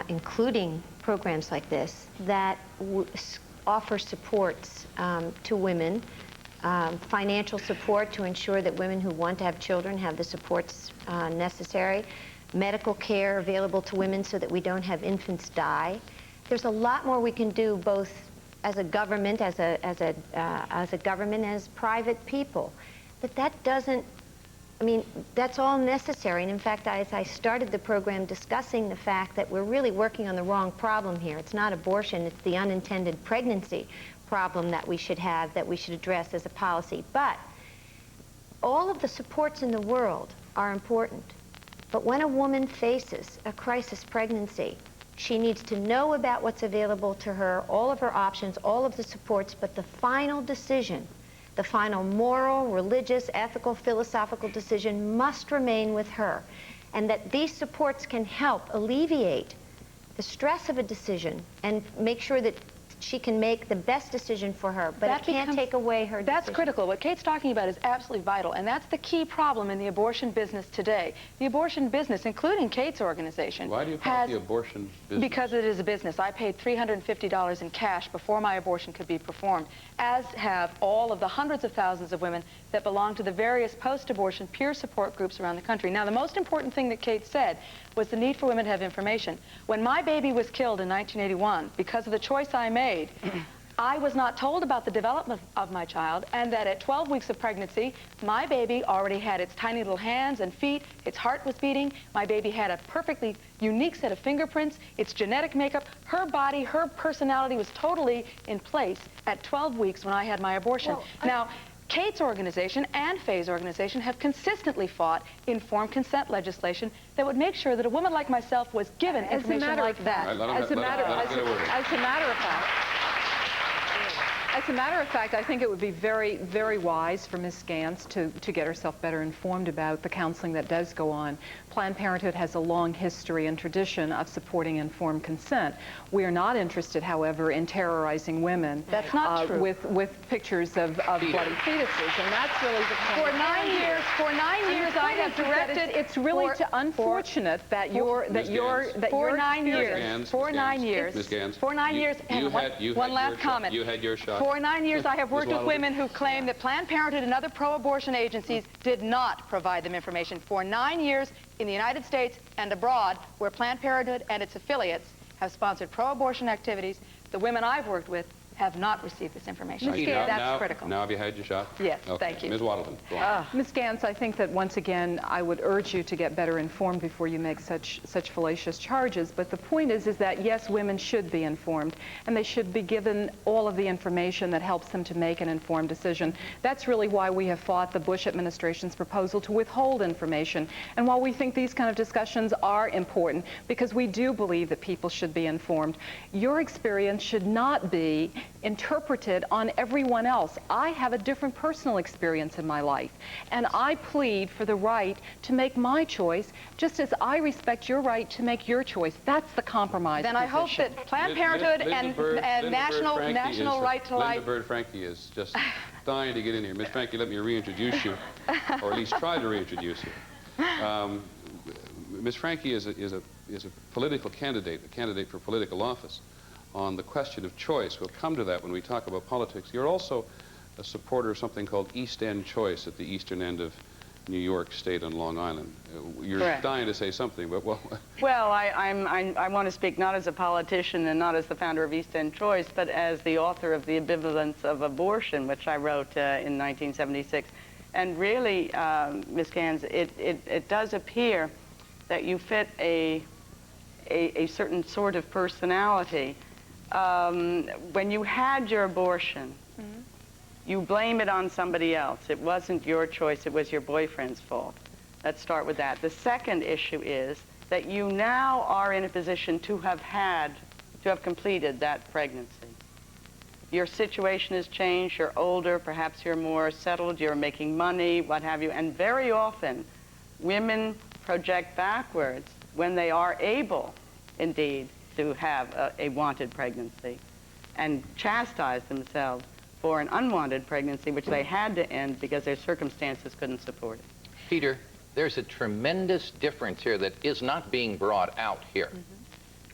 including programs like this, that offer supports to women, financial support to ensure that women who want to have children have the supports necessary, medical care available to women so that we don't have infants die. There's a lot more we can do, both as a government, as private people. But that doesn't, I mean, that's all necessary. And in fact, as I started the program discussing the fact that we're really working on the wrong problem here. It's not abortion, it's the unintended pregnancy problem that we should have, that we should address as a policy. But all of the supports in the world are important. But when a woman faces a crisis pregnancy, she needs to know about what's available to her, all of her options, all of the supports, but the final decision, the final moral, religious, ethical, philosophical decision must remain with her. And that these supports can help alleviate the stress of a decision and make sure that she can make the best decision for her, but it can't take away her decision. That's critical. What Kate's talking about is absolutely vital, and that's the key problem in the abortion business today. The abortion business, including Kate's organization, why do you call it the abortion business? Because it is a business. I paid $350 in cash before my abortion could be performed, as have all of the hundreds of thousands of women that belong to the various post-abortion peer support groups around the country. Now, the most important thing that Kate said was the need for women to have information. When my baby was killed in 1981, because of the choice I made, I was not told about the development of my child, and that at 12 weeks of pregnancy, my baby already had its tiny little hands and feet, its heart was beating, my baby had a perfectly unique set of fingerprints, its genetic makeup, her body, her personality was totally in place at 12 weeks when I had my abortion. Well, now, Kate's organization and Faye's organization have consistently fought informed consent legislation that would make sure that a woman like myself was given information like that. As a matter of fact, I think it would be very, very wise for Ms. Gantz to get herself better informed about the counseling that does go on. Planned Parenthood has a long history and tradition of supporting informed consent. We are not interested, however, in terrorizing women. That's not true. With pictures of bloody fetuses, and that's really the point. For 9 years, I have directed. It's really unfortunate that you're for 9 years. Ms. For 9 years. Ms. Gantz, For 9 years. And one last comment. You had your shot. For 9 years, I have worked with women who claim that Planned Parenthood and other pro-abortion agencies did not provide them information. For 9 years in the United States and abroad, where Planned Parenthood and its affiliates have sponsored pro-abortion activities, the women I've worked with have not received this information. That's critical. Now have you had your shot? Yes, okay. thank you. Ms. Waddleton, go on. Ms. Gantz, I think that once again, I would urge you to get better informed before you make such fallacious charges. But the point is that yes, women should be informed, and they should be given all of the information that helps them to make an informed decision. That's really why we have fought the Bush administration's proposal to withhold information, and while we think these kind of discussions are important, because we do believe that people should be informed, your experience should not be interpreted on everyone else. I have a different personal experience in my life, and I plead for the right to make my choice, just as I respect your right to make your choice. That's the compromise Then position. I hope that Planned Parenthood and National Right to Life... Linda Bird Franke is just dying to get in here. Ms. Franke, let me reintroduce you, or at least try to reintroduce you. Ms. Franke is a political candidate, a candidate for political office. On the question of choice, we'll come to that when we talk about politics. You're also a supporter of something called East End Choice at the eastern end of New York State and Long Island. You're Correct. dying to say something, but well... Well, I want to speak not as a politician and not as the founder of East End Choice, but as the author of The Ambivalence of Abortion, which I wrote in 1976. And really, Ms. Gantz, it does appear that you fit a certain sort of personality. When you had your abortion, you blame it on somebody else. It wasn't your choice, it was your boyfriend's fault. Let's start with that. The second issue is that you now are in a position to have completed that pregnancy. Your situation has changed, you're older, perhaps you're more settled, you're making money, what have you, and very often women project backwards when they are able, indeed, to have a wanted pregnancy and chastise themselves for an unwanted pregnancy, which they had to end because their circumstances couldn't support it. Peter, there's a tremendous difference here that is not being brought out here.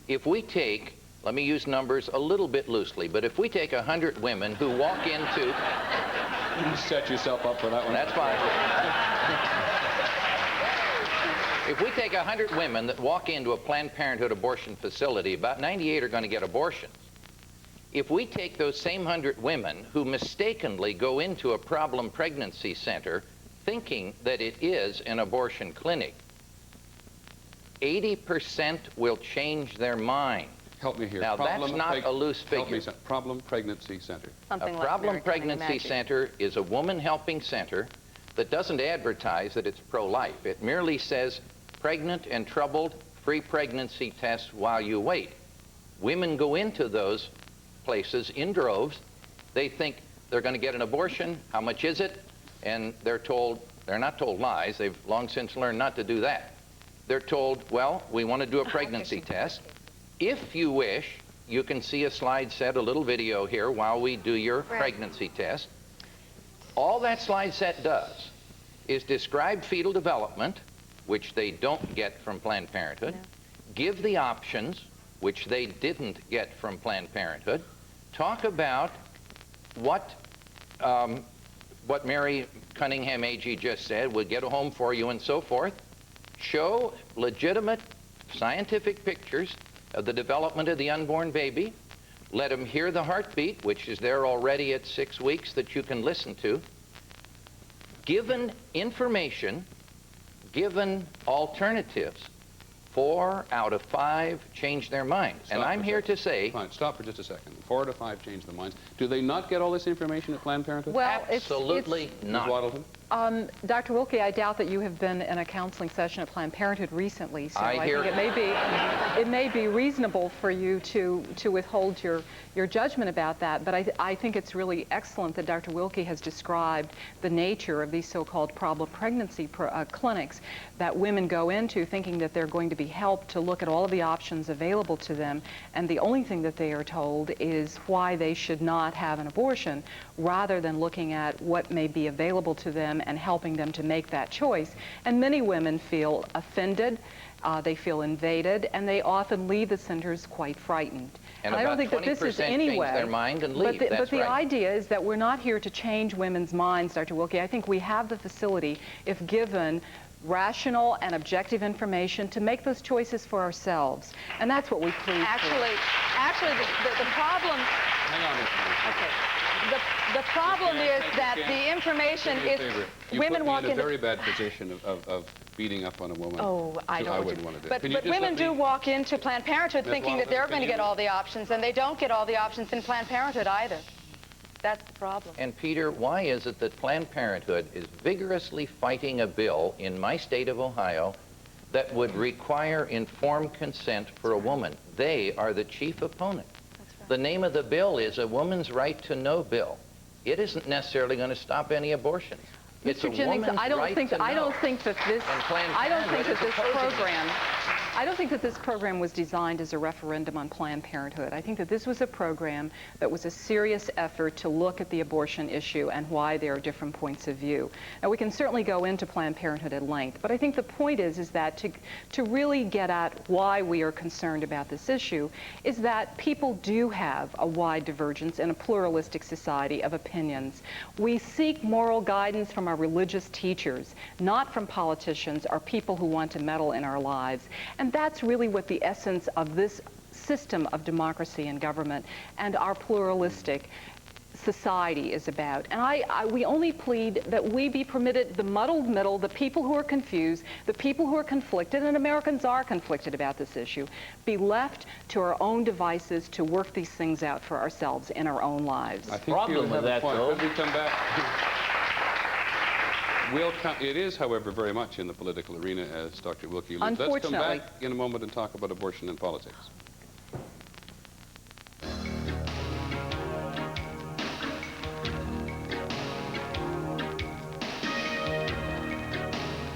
If we take, let me use numbers a little bit loosely, but if we take 100 women who walk into... You set yourself up for that one. That's fine. If we take 100 women that walk into a Planned Parenthood abortion facility, about 98 are going to get abortions. If we take those same 100 women who mistakenly go into a problem pregnancy center thinking that it is an abortion clinic, 80% will change their mind. Help me here. Now, that's not a loose figure. Help me, problem pregnancy center. A problem pregnancy center is a woman helping center that doesn't advertise that it's pro-life. It merely says pregnant and troubled, free pregnancy tests while you wait. Women go into those places in droves. They think they're going to get an abortion. How much is it? And they're not told lies. They've long since learned not to do that. They're told, well, we want to do a pregnancy test. If you wish, you can see a slide set, a little video here while we do your pregnancy test. All that slide set does is describe fetal development, which they don't get from Planned Parenthood, give the options, which they didn't get from Planned Parenthood, talk about what Mary Cunningham AG just said, we'll get a home for you and so forth, show legitimate scientific pictures of the development of the unborn baby, Let them hear the heartbeat, which is there already at 6 weeks that you can listen to. Given information, given alternatives, 4 out of 5 change their minds. And I'm here to say... Fine, stop for just a second. 4 out of 5 change their minds. Do they not get all this information at Planned Parenthood? Well, absolutely not. Ms. Waddleton? Dr. Wilkie, I doubt that you have been in a counseling session at Planned Parenthood recently, so I think it may be reasonable for you to withhold your judgment about that. But I think it's really excellent that Dr. Wilkie has described the nature of these so-called problem pregnancy clinics that women go into thinking that they're going to be helped to look at all of the options available to them, and the only thing that they are told is why they should not have an abortion, rather than looking at what may be available to them and helping them to make that choice. And many women feel offended, they feel invaded, and they often leave the centers quite frightened. And I don't think that this is any way. Their mind and leave. But the idea is that we're not here to change women's minds, Dr. Wilkie. I think we have the facility, if given rational and objective information, to make those choices for ourselves. And that's what we plead for. Actually, the problem... Hang on a minute. Okay. The problem is that the information is... Women walk in a very bad position of beating up on a woman. Oh, I wouldn't want to do. But women do walk into Planned Parenthood thinking that they're going to get all the options, and they don't get all the options in Planned Parenthood either. That's the problem. And Peter, why is it that Planned Parenthood is vigorously fighting a bill in my state of Ohio that would require informed consent for a woman? They are the chief opponent. The name of the bill is a woman's right to know bill. It isn't necessarily going to stop any abortions. It's Mr. Jennings, I don't think that this program was designed as a referendum on Planned Parenthood. I think that this was a program that was a serious effort to look at the abortion issue and why there are different points of view. Now, we can certainly go into Planned Parenthood at length, but I think the point is that to really get at why we are concerned about this issue is that people do have a wide divergence in a pluralistic society of opinions. We seek moral guidance from our religious teachers, not from politicians or people who want to meddle in our lives. And that's really what the essence of this system of democracy and government and our pluralistic society is about. And we only plead that we be permitted, the muddled middle, the people who are confused, the people who are conflicted, and Americans are conflicted about this issue, be left to our own devices to work these things out for ourselves in our own lives. I think problem with that, though. When we come back, it is, however, very much in the political arena, as Dr. Wilkie alluded. Let's come back in a moment and talk about abortion and politics.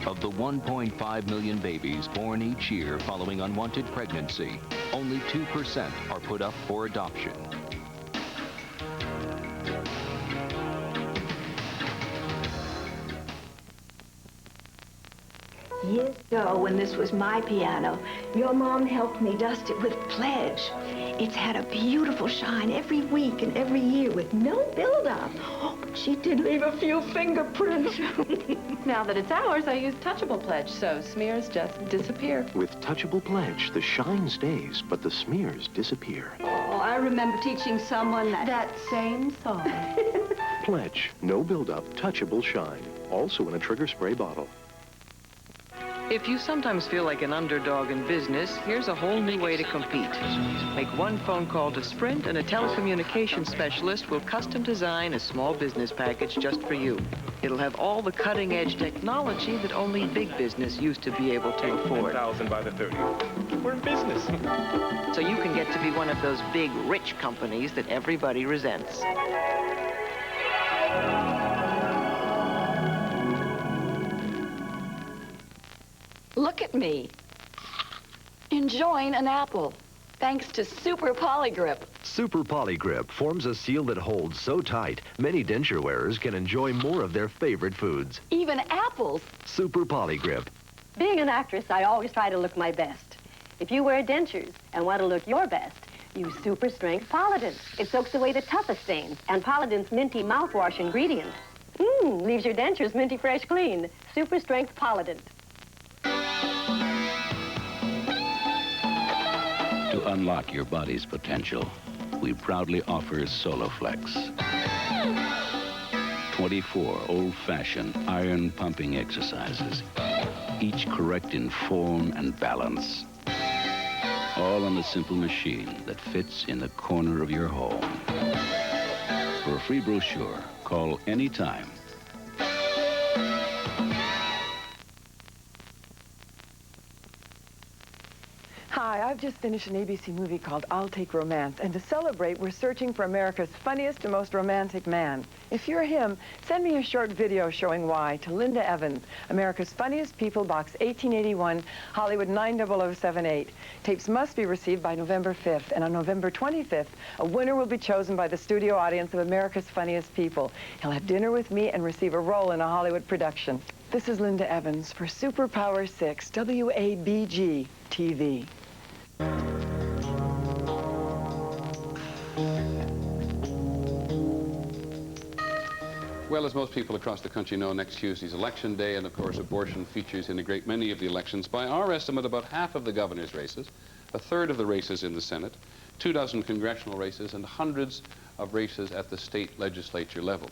Of the 1.5 million babies born each year following unwanted pregnancy, only 2% are put up for adoption. Years ago, when this was my piano, your mom helped me dust it with Pledge. It's had a beautiful shine every week and every year with no buildup. Oh, but she did leave a few fingerprints. Now that it's ours, I use Touchable Pledge, so smears just disappear. With Touchable Pledge, the shine stays, but the smears disappear. Oh, I remember teaching someone that same song. Pledge, no buildup, touchable shine. Also in a trigger spray bottle. If you sometimes feel like an underdog in business, here's a whole new way to compete. Make one phone call to Sprint and a telecommunications specialist will custom design a small business package just for you. It'll have all the cutting-edge technology that only big business used to be able to afford. 10,000 by the 30. We're in business. So you can get to be one of those big, rich companies that everybody resents. Look at me, enjoying an apple, thanks to Super Polygrip. Super Polygrip forms a seal that holds so tight, many denture wearers can enjoy more of their favorite foods. Even apples. Super Polygrip. Being an actress, I always try to look my best. If you wear dentures and want to look your best, use Super Strength Polident. It soaks away the toughest stains, and Polident's minty mouthwash ingredient. Leaves your dentures minty fresh clean. Super Strength Polident. To unlock your body's potential, we proudly offer Soloflex. 24 old-fashioned iron pumping exercises, each correct in form and balance. All on a simple machine that fits in the corner of your home. For a free brochure, call anytime. Hi, I've just finished an ABC movie called I'll Take Romance, and to celebrate, we're searching for America's funniest and most romantic man. If you're him, send me a short video showing why to Linda Evans, America's Funniest People, Box 1881, Hollywood 90078. Tapes must be received by November 5th, and on November 25th, a winner will be chosen by the studio audience of America's Funniest People. He'll have dinner with me and receive a role in a Hollywood production. This is Linda Evans for Superpower 6, WABG TV. Well, as most people across the country know, next Tuesday's election day, and of course abortion features in a great many of the elections. By our estimate, about half of the governor's races, a third of the races in the Senate, 24 congressional races, and hundreds of races at the state legislature level.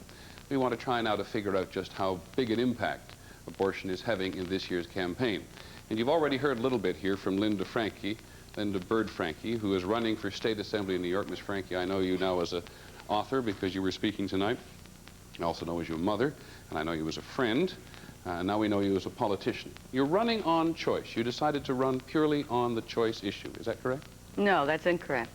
We want to try now to figure out just how big an impact abortion is having in this year's campaign. And you've already heard a little bit here from Linda Bird Franke, who is running for State Assembly in New York. Ms. Franke, I know you now as an author because you were speaking tonight. I also know as your mother, and I know you as a friend. Now we know you as a politician. You're running on choice. You decided to run purely on the choice issue. Is that correct? No, that's incorrect.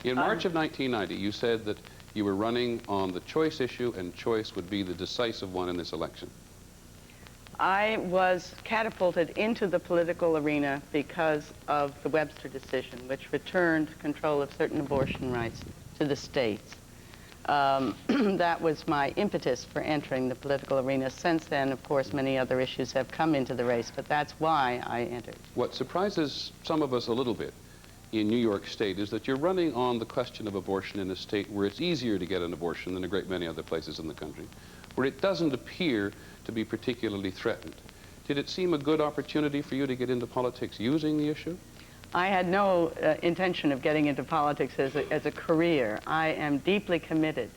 In March of 1990, you said that you were running on the choice issue, and choice would be the decisive one in this election. I was catapulted into the political arena because of the Webster decision, which returned control of certain abortion rights to the states. That was my impetus for entering the political arena. Since then, of course, many other issues have come into the race, but that's why I entered. What surprises some of us a little bit in New York State is that you're running on the question of abortion in a state where it's easier to get an abortion than a great many other places in the country, where it doesn't appear to be particularly threatened. Did it seem a good opportunity for you to get into politics using the issue? I had no intention of getting into politics as a career. I am deeply committed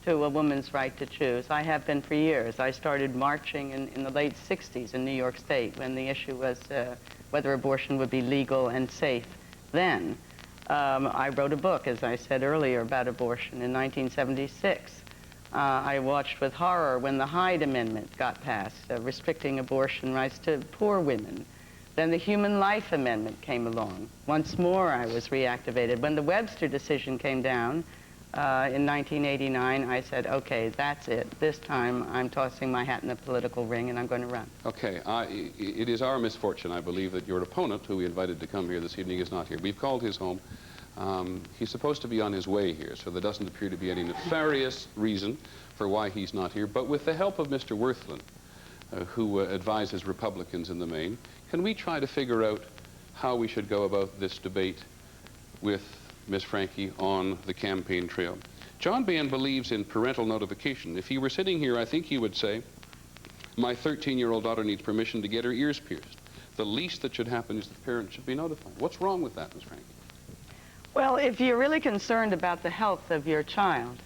to a woman's right to choose. I have been for years. I started marching in the late 60s in New York State when the issue was whether abortion would be legal and safe then. I wrote a book, as I said earlier, about abortion in 1976. I watched with horror when the Hyde Amendment got passed, restricting abortion rights to poor women. Then the Human Life Amendment came along. Once more, I was reactivated. When the Webster decision came down in 1989, I said, okay, that's it. This time, I'm tossing my hat in the political ring, and I'm going to run. Okay. It is our misfortune, I believe, that your opponent, who we invited to come here this evening, is not here. We've called his home. He's supposed to be on his way here, so there doesn't appear to be any nefarious reason for why he's not here. But with the help of Mr. Worthland, who advises Republicans in the main, can we try to figure out how we should go about this debate with Ms. Franke on the campaign trail? John Bain believes in parental notification. If he were sitting here, I think he would say, my 13-year-old daughter needs permission to get her ears pierced. The least that should happen is the parent should be notified. What's wrong with that, Ms. Franke? Well, if you're really concerned about the health of your child,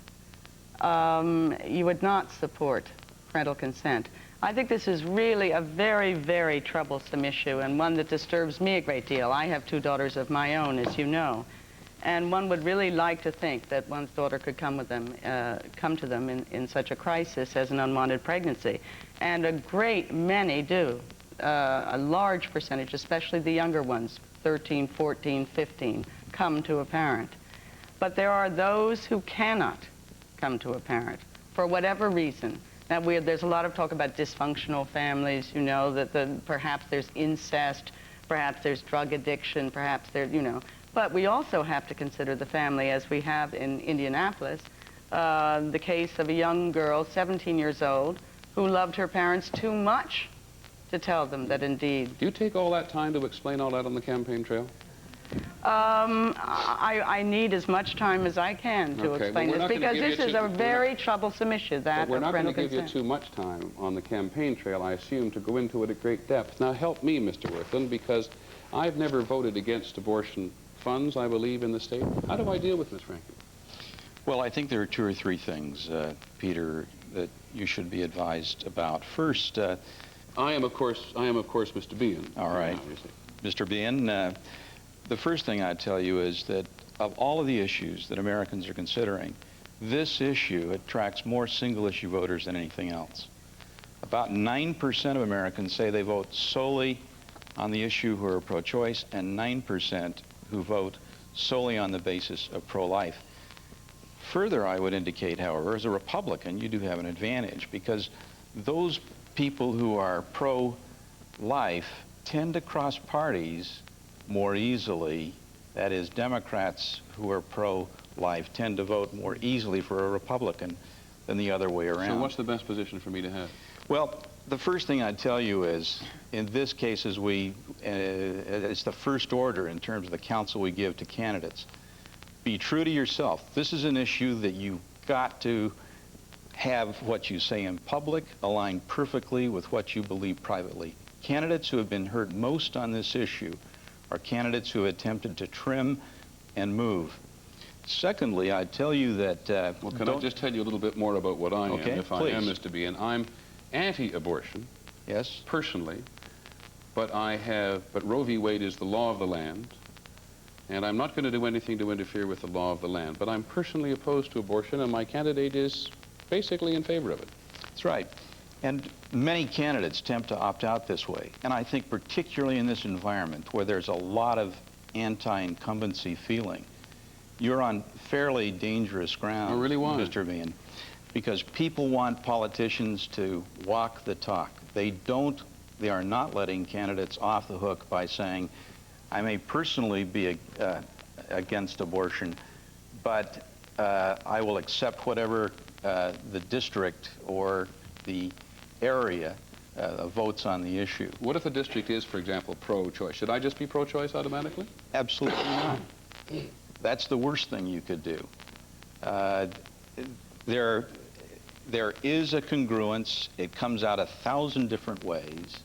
you would not support parental consent. I think this is really a very, very troublesome issue and one that disturbs me a great deal. I have two daughters of my own, as you know, and one would really like to think that one's daughter could come to them in such a crisis as an unwanted pregnancy. And a great many do, a large percentage, especially the younger ones, 13, 14, 15, come to a parent. But there are those who cannot come to a parent for whatever reason. Now, there's a lot of talk about dysfunctional families, you know, that perhaps there's incest, perhaps there's drug addiction, perhaps there, you know. But we also have to consider the family, as we have in Indianapolis, the case of a young girl, 17 years old, who loved her parents too much to tell them that indeed. Do you take all that time to explain all that on the campaign trail? I need as much time as I can to explain this, because this is a very troublesome issue, that we're of not going parental to give you consent. too much time on the campaign trail, I assume, to go into it at great depth. Now, help me, Mr. Worthland, because I've never voted against abortion funds, I believe, in the state. How do I deal with Ms. Frankie? Well, I think there are two or three things, Peter, that you should be advised about. First, I am, of course, Mr. Behan. All right. Mr. Behan, the first thing I'd tell you is that of all of the issues that Americans are considering, this issue attracts more single-issue voters than anything else. About 9% of Americans say they vote solely on the issue who are pro-choice, and 9% who vote solely on the basis of pro-life. Further, I would indicate, however, as a Republican, you do have an advantage, because those people who are pro-life tend to cross parties more easily. That is, Democrats who are pro-life tend to vote more easily for a Republican than the other way around. So what's the best position for me to have? Well, the first thing I'd tell you is, in this case, as it's the first order in terms of the counsel we give to candidates. Be true to yourself. This is an issue that you've got to have what you say in public align perfectly with what you believe privately. Candidates who have been hurt most on this issue are candidates who have attempted to trim and move. Secondly, I tell you that... well, can I just tell you a little bit more about what I am, if please. I am, Mr. Behan? I'm anti-abortion. Yes. Personally. But Roe v. Wade is the law of the land. And I'm not going to do anything to interfere with the law of the land. But I'm personally opposed to abortion, and my candidate is basically in favor of it. That's right. And many candidates attempt to opt out this way. And I think particularly in this environment where there's a lot of anti-incumbency feeling, you're on fairly dangerous ground, Mr. Behan, because people want politicians to walk the talk. They are not letting candidates off the hook by saying, I may personally be against abortion, but I will accept whatever the district or the area votes on the issue. What if the district is, for example, pro-choice? Should I just be pro-choice automatically? Absolutely not. That's the worst thing you could do. There is a congruence. It comes out 1,000 different ways.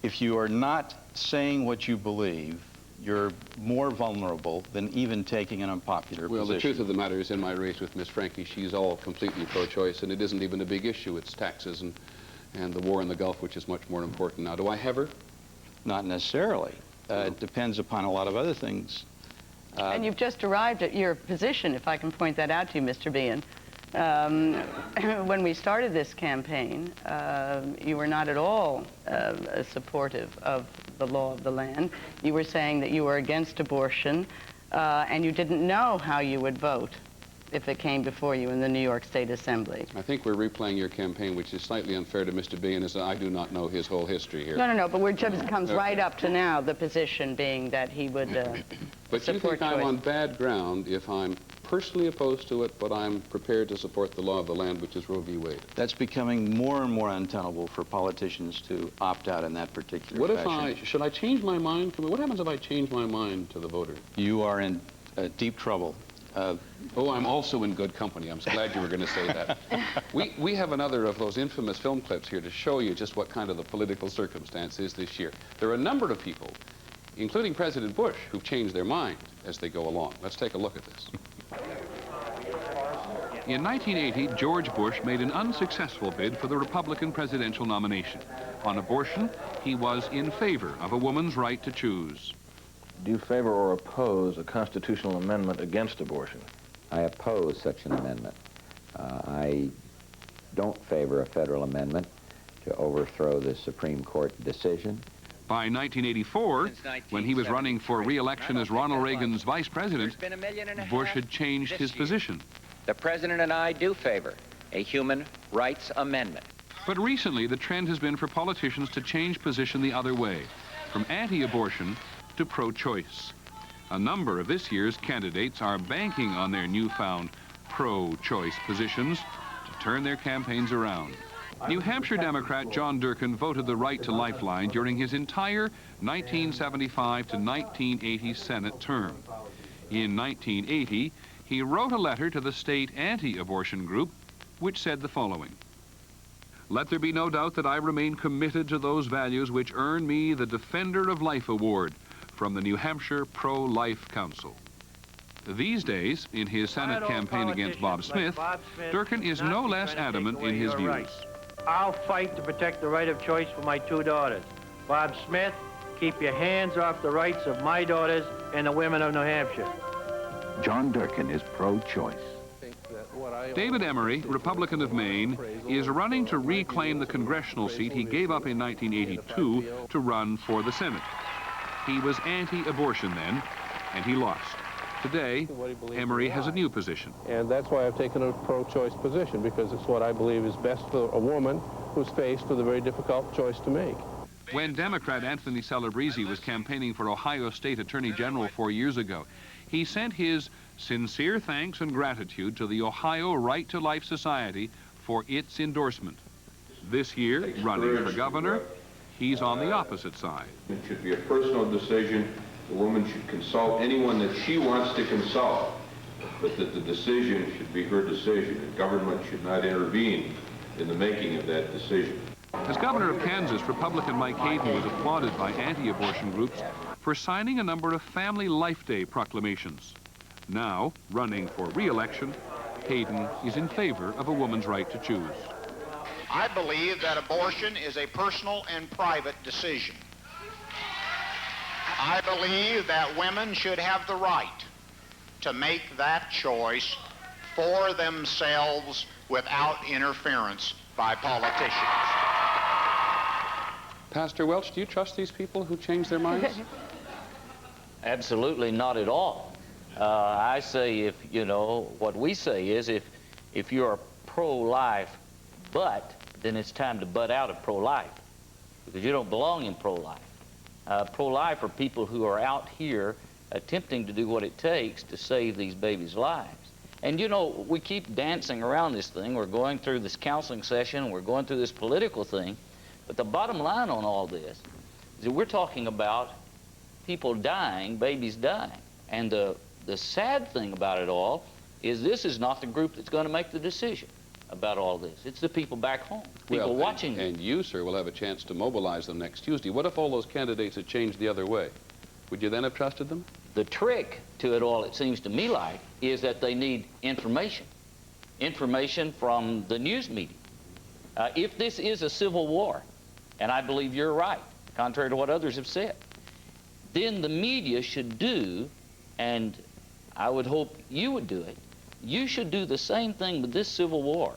If you are not saying what you believe, you're more vulnerable than even taking an unpopular position. Well, the truth of the matter is, in my race with Miss Frankie, she's all completely pro-choice, and it isn't even a big issue. It's taxes and the war in the Gulf, which is much more important. Now, do I have her? Not necessarily. It depends upon a lot of other things. And you've just arrived at your position, if I can point that out to you, Mr. Behan. When we started this campaign, you were not at all supportive of the law of the land. You were saying that you were against abortion, and you didn't know how you would vote if it came before you in the New York State Assembly. I think we're replaying your campaign, which is slightly unfair to Mr. Behan, as I do not know his whole history here. No, but it just comes right up to now, the position being that he would But you think I'm on bad ground if I'm personally opposed to it, but I'm prepared to support the law of the land, which is Roe v. Wade? That's becoming more and more untenable for politicians to opt out in that particular fashion. Should I change my mind? What happens if I change my mind to the voter? You are in deep trouble. Oh, I'm also in good company. I'm glad you were going to say that. We have another of those infamous film clips here to show you just what kind of the political circumstance is this year. There are a number of people, including President Bush, who've changed their mind as they go along. Let's take a look at this. In 1980, George Bush made an unsuccessful bid for the Republican presidential nomination. On abortion, he was in favor of a woman's right to choose. Do you favor or oppose a constitutional amendment against abortion? I oppose such an amendment. I don't favor a federal amendment to overthrow the Supreme Court decision. By 1984, when he was running for re-election as Ronald Reagan's vice president, Bush had changed his position. The president and I do favor a human rights amendment. But recently, the trend has been for politicians to change position the other way, from anti-abortion to pro-choice. A number of this year's candidates are banking on their newfound pro-choice positions to turn their campaigns around. New Hampshire Democrat John Durkin voted the right to lifeline during his entire 1975 to 1980 Senate term. In 1980, he wrote a letter to the state anti-abortion group which said the following: "Let there be no doubt that I remain committed to those values which earn me the Defender of Life Award from the New Hampshire Pro-Life Council. These days, in his Senate campaign against Bob Smith, Durkin is no less adamant in his views. I'll fight to protect the right of choice for my two daughters. Bob Smith, keep your hands off the rights of my daughters and the women of New Hampshire. John Durkin is pro-choice. David Emery, Republican of Maine, is running to reclaim the congressional seat he gave up in 1982 to run for the Senate. He was anti-abortion then, and he lost. Today, Emery has a new position. And that's why I've taken a pro-choice position, because it's what I believe is best for a woman who's faced with a very difficult choice to make. When Democrat Anthony Calabrese was campaigning for Ohio State Attorney General 4 years ago, he sent his sincere thanks and gratitude to the Ohio Right to Life Society for its endorsement. This year, running for governor, he's on the opposite side. It should be a personal decision. The woman should consult anyone that she wants to consult, but that the decision should be her decision, and government should not intervene in the making of that decision. As governor of Kansas, Republican Mike Hayden was applauded by anti-abortion groups for signing a number of Family Life Day proclamations. Now, running for re-election, Hayden is in favor of a woman's right to choose. I believe that abortion is a personal and private decision. I believe that women should have the right to make that choice for themselves without interference by politicians. Pastor Welch, do you trust these people who change their minds? Absolutely not at all. I say what we say is if you're pro-life, then it's time to butt out of pro-life, because you don't belong in pro-life. Pro-life are people who are out here attempting to do what it takes to save these babies' lives. And we keep dancing around this thing. We're going through this counseling session, we're going through this political thing, but the bottom line on all this is that we're talking about people dying, babies dying. And the sad thing about it all is this is not the group that's going to make the decision about all this. It's the people back home, people watching. And you, sir, will have a chance to mobilize them next Tuesday. What if all those candidates had changed the other way? Would you then have trusted them? The trick to it all, it seems to me like, is that they need information. Information from the news media. If this is a civil war, and I believe you're right, contrary to what others have said, then the media should do, and I would hope you would do it, you should do the same thing with this civil war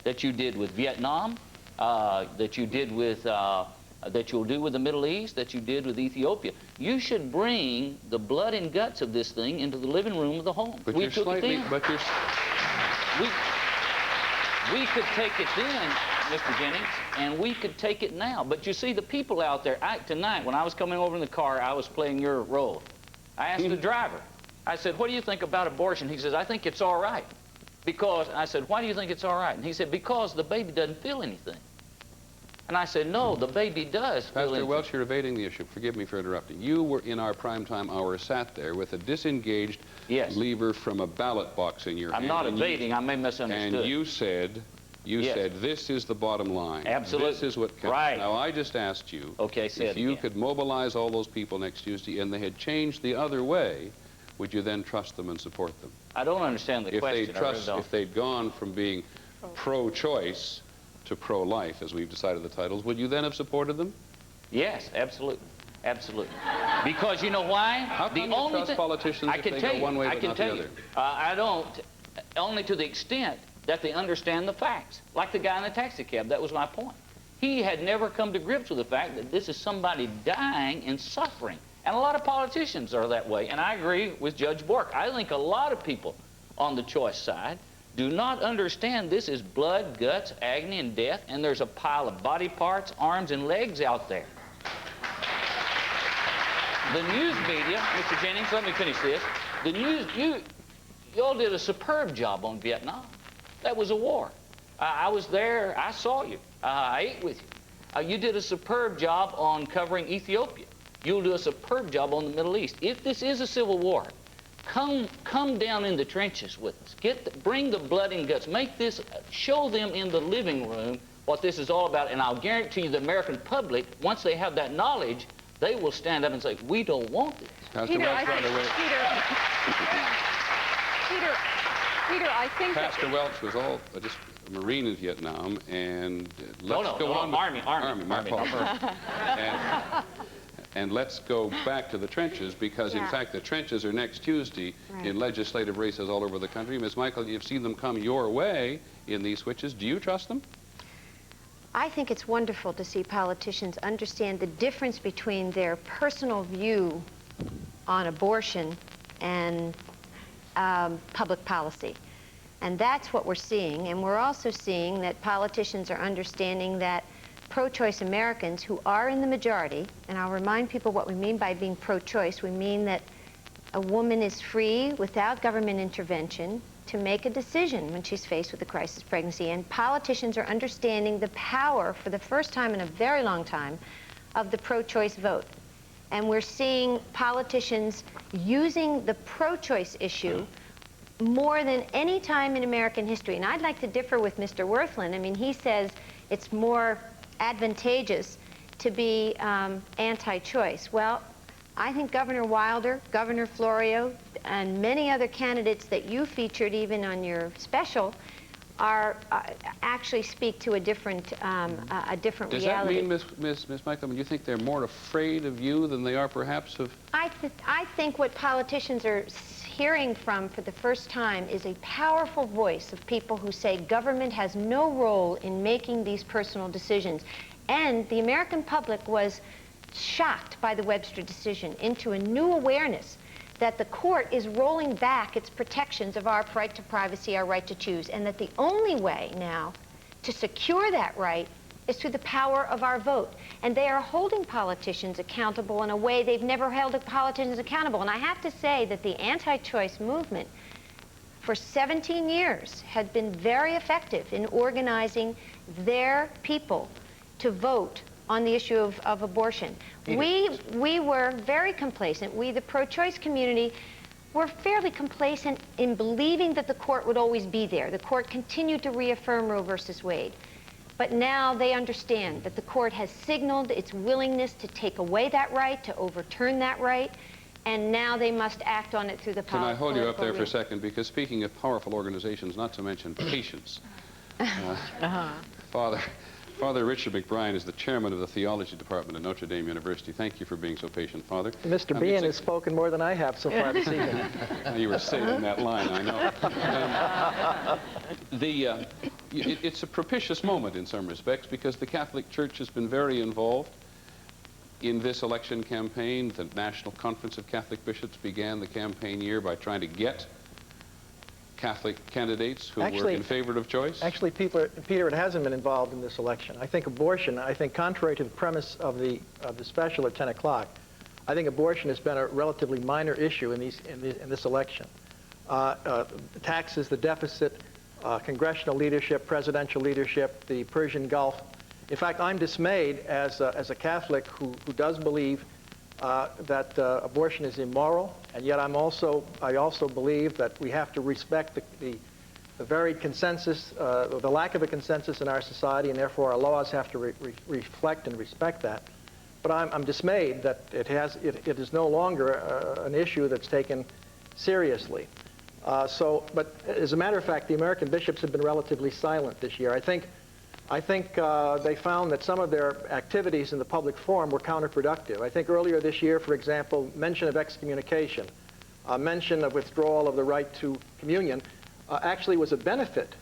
that you did with Vietnam, that you did with, that you'll do with the Middle East, that you did with Ethiopia. You should bring the blood and guts of this thing into the living room of the home. But we you're slightly, we could take it then, Mr. Jennings, and we could take it now. But you see, the people out there, tonight, when I was coming over in the car, I was playing your role. I asked the driver, I said, what do you think about abortion? He says, I think it's all right. Because, I said, why do you think it's all right? And he said, because the baby doesn't feel anything. And I said, no, the baby does feel anything. Pastor Welch, you're evading the issue. Forgive me for interrupting. You were in our primetime hour, sat there with a disengaged lever from a ballot box in your hand. I'm not evading, I may misunderstood. And you said, this is the bottom line. Absolutely. This is what counts. Right. Now, I just asked you, if you could mobilize all those people next Tuesday and they had changed the other way, would you then trust them and support them? I don't understand the question. If they'd gone from being pro-choice to pro-life, as we've decided the titles, would you then have supported them? Yes, absolutely. Absolutely. Because you know why? How come you trust politicians if they go one way but not the other? I don't, only to the extent that they understand the facts. Like the guy in the taxi cab, that was my point. He had never come to grips with the fact that this is somebody dying and suffering. And a lot of politicians are that way. And I agree with Judge Bork. I think a lot of people on the choice side do not understand this is blood, guts, agony, and death, and there's a pile of body parts, arms, and legs out there. The news media, Mr. Jennings, let me finish this. The news, you all did a superb job on Vietnam. That was a war. I was there, I saw you, I ate with you. You did a superb job on covering Ethiopia. You'll do a superb job on the Middle East. If this is a civil war, come down in the trenches with us. Bring the blood and guts. Make this, show them in the living room what this is all about. And I'll guarantee you the American public, once they have that knowledge, They will stand up and say, we don't want this. Pastor Welch, by the way. Peter, I think Pastor Welch was just a Marine in Vietnam, and let's go on. Army. My fault. And let's go back to the trenches, because in fact the trenches are next Tuesday in legislative races all over the country. Ms. Michael, you've seen them come your way in these switches. Do you trust them? I think it's wonderful to see politicians understand the difference between their personal view on abortion and public policy. And that's what we're seeing. And we're also seeing that politicians are understanding that pro-choice Americans, who are in the majority, and I'll remind people what we mean by being pro-choice. We mean that a woman is free, without government intervention, to make a decision when she's faced with a crisis pregnancy. And politicians are understanding the power, for the first time in a very long time, of the pro-choice vote. And we're seeing politicians using the pro-choice issue more than any time in American history. And I'd like to differ with Mr. Worthland. I mean, he says it's more advantageous to be anti-choice. Well, I think Governor Wilder, Governor Florio, and many other candidates that you featured even on your special are actually speak to a different reality. Does that mean, Ms. Michael, you think they're more afraid of you than they are perhaps of... I think what politicians are hearing from for the first time is a powerful voice of people who say government has no role in making these personal decisions. And the American public was shocked by the Webster decision into a new awareness that the court is rolling back its protections of our right to privacy, our right to choose, and that the only way now to secure that right is through the power of our vote. And they are holding politicians accountable in a way they've never held politicians accountable. And I have to say that the anti-choice movement for 17 years had been very effective in organizing their people to vote on the issue of abortion. We were very complacent. We, the pro-choice community, were fairly complacent in believing that the court would always be there. The court continued to reaffirm Roe versus Wade. But now they understand that the court has signaled its willingness to take away that right, to overturn that right, and now they must act on it through the political... Can I hold you up there for a second? Because speaking of powerful organizations, not to mention patience, Father Richard McBride is the chairman of the theology department at Notre Dame University. Thank you for being so patient, Father. Mr. Bean has spoken more than I have so far this evening. You were saving that line, I know. It's a propitious moment in some respects, because the Catholic Church has been very involved in this election campaign. The National Conference of Catholic Bishops began the campaign year by trying to get Catholic candidates who were in favor of choice? Actually, Peter, it hasn't been involved in this election. I think abortion, contrary to the premise of the special at 10 o'clock, I think abortion has been a relatively minor issue in this election. Taxes, the deficit, congressional leadership, presidential leadership, the Persian Gulf. In fact, I'm dismayed as a Catholic who does believe that abortion is immoral, and yet I also believe that we have to respect the varied consensus, the lack of a consensus in our society, and therefore our laws have to reflect and respect that. But I'm dismayed that it is no longer an issue that's taken seriously. But as a matter of fact, the American bishops have been relatively silent this year. I think they found that some of their activities in the public forum were counterproductive. I think earlier this year, for example, mention of excommunication, mention of withdrawal of the right to communion, actually was a benefit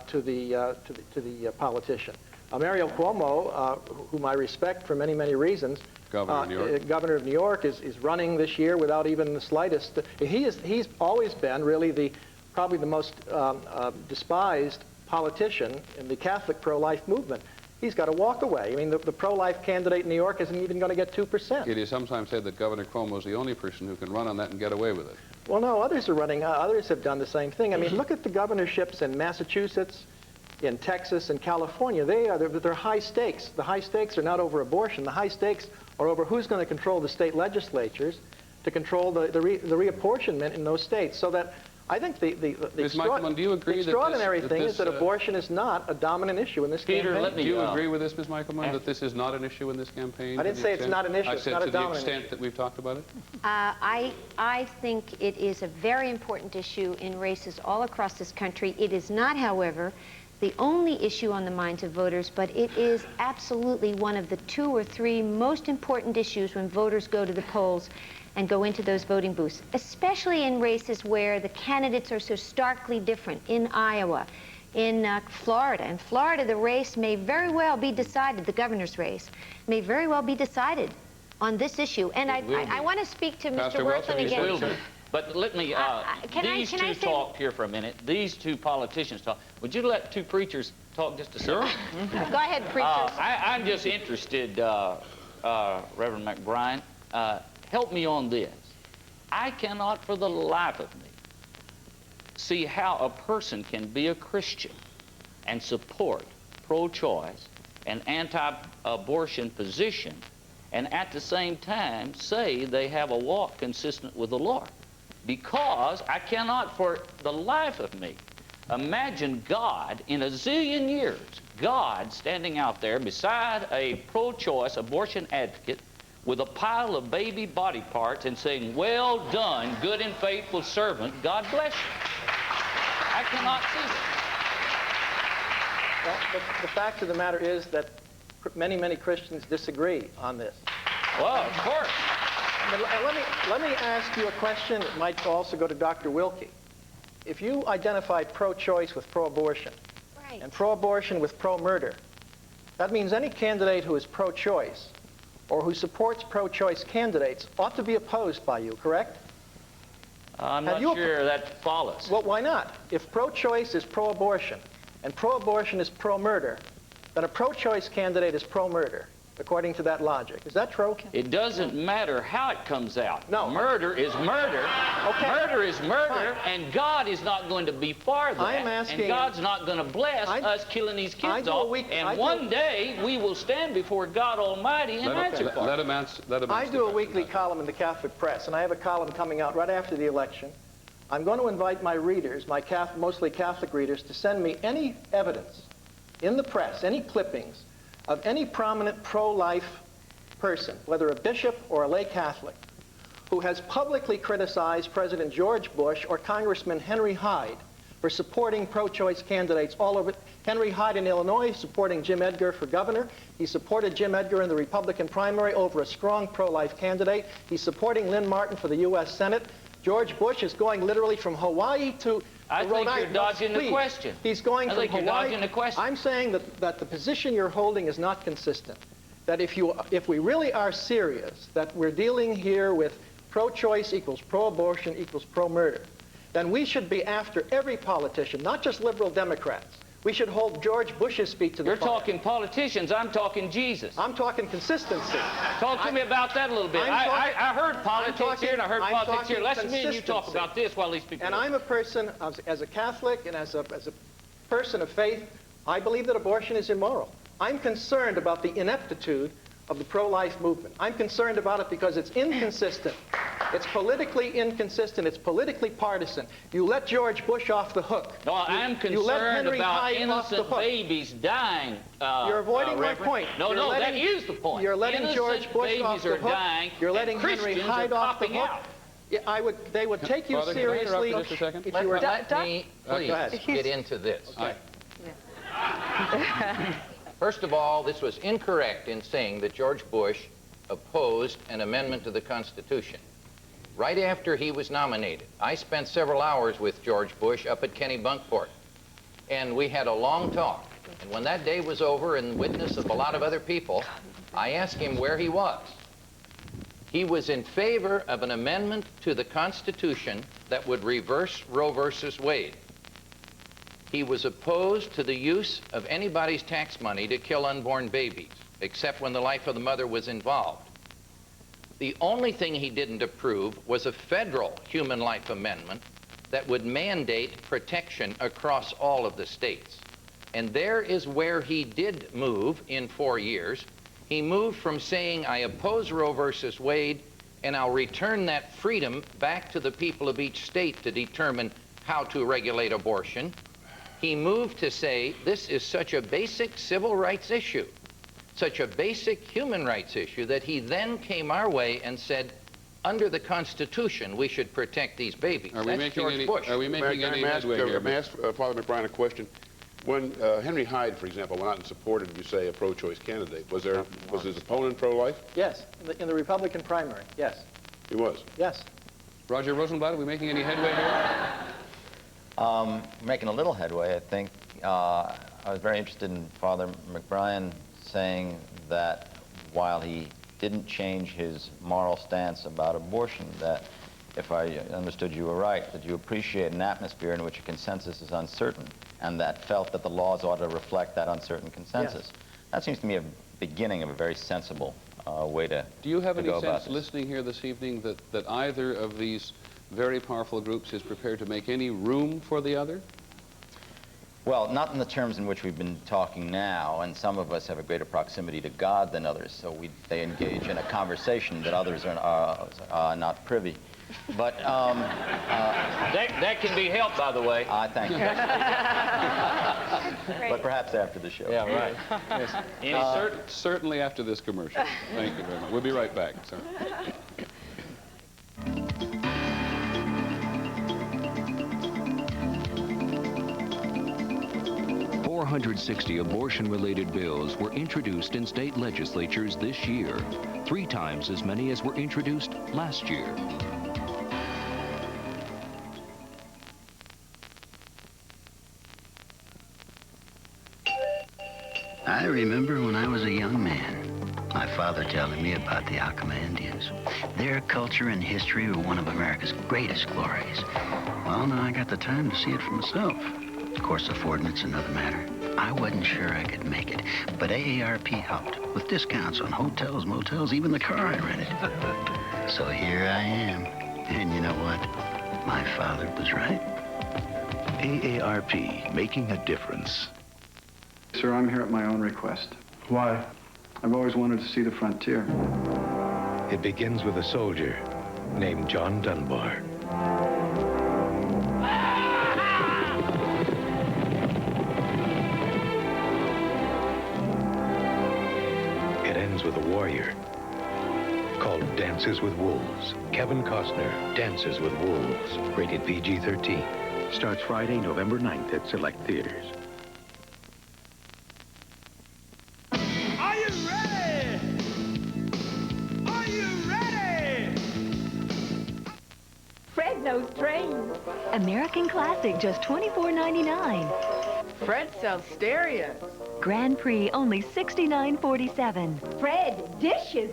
to the politician. Mario Cuomo, whom I respect for many, many reasons, Governor of New York, is running this year without even the slightest. He's always been really probably the most despised politician in the Catholic pro-life movement. He's got to walk away. I mean, the pro-life candidate in New York isn't even going to get 2%. It is sometimes said that Governor Cuomo is the only person who can run on that and get away with it. Well, no, others are running. Others have done the same thing. I mean, look at the governorships in Massachusetts, in Texas, and California. They're high stakes. The high stakes are not over abortion. The high stakes are over who's going to control the state legislatures to control the reapportionment in those states. So that I think the Ms. Michaelman, do you agree the extraordinary thing is that this, abortion is not a dominant issue in this Peter, campaign. let me, do you agree with this, Ms. Michaelman, that this is not an issue in this campaign? I didn't say it's not an issue. I It's said not a to the dominant extent issue. that we've talked about it? I think it is a very important issue in races all across this country. It is not, however, the only issue on the minds of voters, but it is absolutely one of the 2 or 3 most important issues when voters go to the polls and go into those voting booths, especially in races where the candidates are so starkly different. In Iowa, in Florida. In Florida, the race may very well be decided, the governor's race, may very well be decided on this issue. And I want to speak to Mr. Worthing again. It will be. But let me, these two talk here for a minute. These 2 politicians talk. Would you let 2 preachers talk just a second? Sure. Go ahead, preachers. I'm just interested, Reverend McBride, help me on this. I cannot for the life of me see how a person can be a Christian and support pro-choice and anti-abortion position and at the same time say they have a walk consistent with the Lord. Because I cannot for the life of me imagine God in a zillion years, God standing out there beside a pro-choice abortion advocate with a pile of baby body parts and saying, "Well done, good and faithful servant, God bless you." I cannot see that. Well, the fact of the matter is that many Christians disagree on this. Well, of course. Let me ask you a question that might also go to Dr. Wilkie. If you identify pro-choice with pro-abortion, right, and pro-abortion with pro-murder, that means any candidate who is pro-choice or who supports pro-choice candidates ought to be opposed by you, correct? I'm not sure that follows. Well, why not? If pro-choice is pro-abortion and pro-abortion is pro-murder, then a pro-choice candidate is pro-murder, according to that logic. Is that true? It doesn't matter how it comes out. No. Murder is murder. Okay. Murder is murder, and God is not going to be for that. I'm asking, and God's not going to bless us killing these kids off. One day we will stand before God Almighty and answer for it. Let him answer. I do a weekly column in the Catholic Press, and I have a column coming out right after the election. I'm going to invite my readers, my mostly Catholic readers, to send me any evidence in the press, any clippings of any prominent pro-life person, whether a bishop or a lay Catholic, who has publicly criticized President George Bush or Congressman Henry Hyde for supporting pro-choice candidates all over. Henry Hyde in Illinois supporting Jim Edgar for governor. He supported Jim Edgar in the Republican primary over a strong pro-life candidate. He's supporting Lynn Martin for the U.S. Senate. George Bush is going literally from Hawaii to I Rhode think Island. you're dodging the question. He's going from you're Hawaii. dodging the question. I'm saying that the position you're holding is not consistent. That if we really are serious, that we're dealing here with pro-choice equals pro-abortion equals pro-murder, then we should be after every politician, not just liberal Democrats. We should hold George Bush's feet to the fire. You're talking politicians. I'm talking Jesus. I'm talking consistency. Talk to me about that a little bit. I heard politics here and I heard politics here. Let's me and you talk about this while these people... And I'm a person, as a Catholic and as a person of faith, I believe that abortion is immoral. I'm concerned about the ineptitude of the pro-life movement. I'm concerned about it because it's inconsistent. It's politically inconsistent. It's politically partisan. You let George Bush off the hook. No, I'm concerned about innocent babies dying. You're avoiding my point. No, that is the point. You're letting George Bush off the hook. Dying, you're letting Henry Hyde off the hook. Yeah, they would take you seriously just a second? If you were let me please get into this. Okay. First of all, this was incorrect in saying that George Bush opposed an amendment to the Constitution. Right after he was nominated, I spent several hours with George Bush up at Kennebunkport, and we had a long talk. And when that day was over, in witness of a lot of other people, I asked him where he was. He was in favor of an amendment to the Constitution that would reverse Roe versus Wade. He was opposed to the use of anybody's tax money to kill unborn babies, except when the life of the mother was involved. The only thing he didn't approve was a federal human life amendment that would mandate protection across all of the states. And there is where he did move in 4 years. He moved from saying, I oppose Roe versus Wade, and I'll return that freedom back to the people of each state to determine how to regulate abortion. He moved to say this is such a basic civil rights issue, such a basic human rights issue, that he then came our way and said, under the Constitution, we should protect these babies. Are we making any headway here? May I ask Father McBride a question? When Henry Hyde, for example, went out and supported, you say, a pro-choice candidate, was his opponent pro-life? Yes, in the Republican primary, yes. He was? Yes. Roger Rosenblatt, are we making any headway here? Making a little headway, I think. I was very interested in Father McBride saying that while he didn't change his moral stance about abortion, that if I understood you right, that you appreciate an atmosphere in which a consensus is uncertain, and that felt that the laws ought to reflect that uncertain consensus. Yes. That seems to me a beginning of a very sensible way to Do you have any go sense, listening here this evening, that either of these very powerful groups is prepared to make any room for the other? Well, not in the terms in which we've been talking now, and some of us have a greater proximity to God than others, so they engage in a conversation that others are not privy. But that can be helped, by the way. Thank you. But perhaps after the show. Yeah, right. Yes. Certainly after this commercial. Thank you very much. We'll be right back, sir. 460 abortion-related bills were introduced in state legislatures this year, 3 times as many as were introduced last year. I remember when I was a young man, my father telling me about the Yakima Indians. Their culture and history were one of America's greatest glories. Well, now I got the time to see it for myself. Of course, affording it's another matter. I wasn't sure I could make it, but AARP helped with discounts on hotels, motels, even the car I rented. So here I am. And you know what? My father was right. AARP, making a difference. Sir, I'm here at my own request. Why? I've always wanted to see the frontier. It begins with a soldier named John Dunbar. It ends with a warrior called Dances with Wolves. Kevin Costner, Dances with Wolves, rated PG-13. Starts Friday, November 9th at select theaters. Trains. American Classic, just $24.99. Fred sells stereos. Grand Prix, only $69.47. Fred, dishes?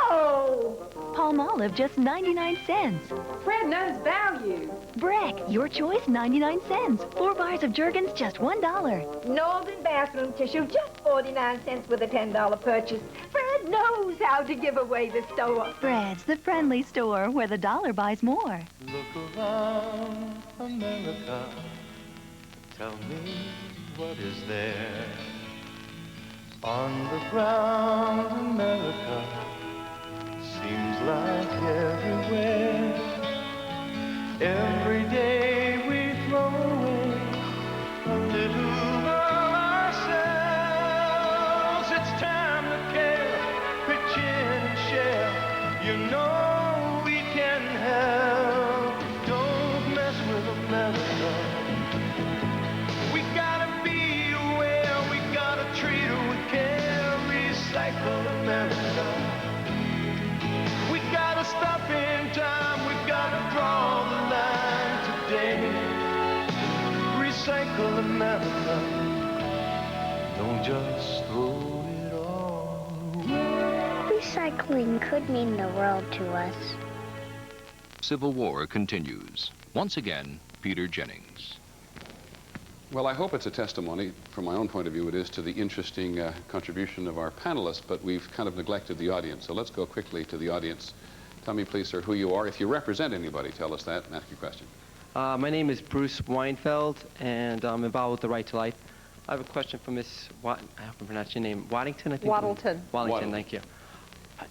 No! Palmolive, just 99 cents. Fred knows value. Breck, your choice, 99 cents. 4 bars of Jergens, just $1. Northern bathroom tissue, just 49 cents with a $10 purchase. Fred knows how to give away the store. Fred's, the friendly store where the dollar buys more. Look around America, tell me what is there on the ground. America seems like everywhere. Every day we throw away a little of ourselves. It's time to care, pitch in and share. You know we can help. Don't mess with America. We gotta be aware. We gotta treat her with care. Recycle America. We gotta stop in time. We gotta draw the line today. Recycle America. Don't just throw it all away. Recycling could mean the world to us. Civil War continues. Once again, Peter Jennings. Well, I hope it's a testimony, from my own point of view it is, to the interesting contribution of our panelists, but we've kind of neglected the audience. So let's go quickly to the audience. Tell me, please, sir, who you are. If you represent anybody, tell us that and ask your question. My name is Bruce Weinfeld, and I'm involved with the Right to Life. I have a question for Miss I hope I pronounced your name. Waddington, I think? Waddleton. Waddington, thank you.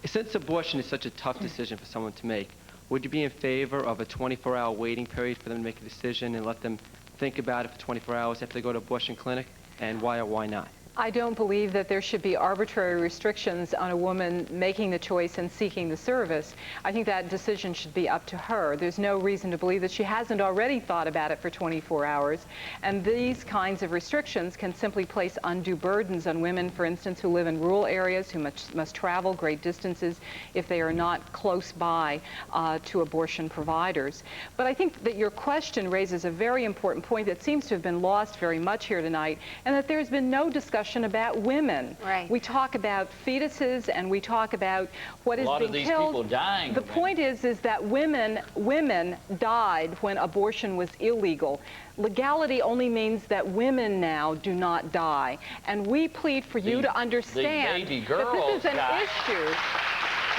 Since abortion is such a tough decision for someone to make, would you be in favor of a 24-hour waiting period for them to make a decision and let them think about it for 24 hours after they go to abortion clinic, and why or why not? I don't believe that there should be arbitrary restrictions on a woman making the choice and seeking the service. I think that decision should be up to her. There's no reason to believe that she hasn't already thought about it for 24 hours. And these kinds of restrictions can simply place undue burdens on women, for instance, who live in rural areas, who must travel great distances if they are not close by to abortion providers. But I think that your question raises a very important point that seems to have been lost very much here tonight, and that there's been no discussion about women. Right. We talk about fetuses and we talk about what is being killed. A lot of these people dying. The point is that women died when abortion was illegal. Legality only means that women now do not die. And we plead for you to understand that this is an issue.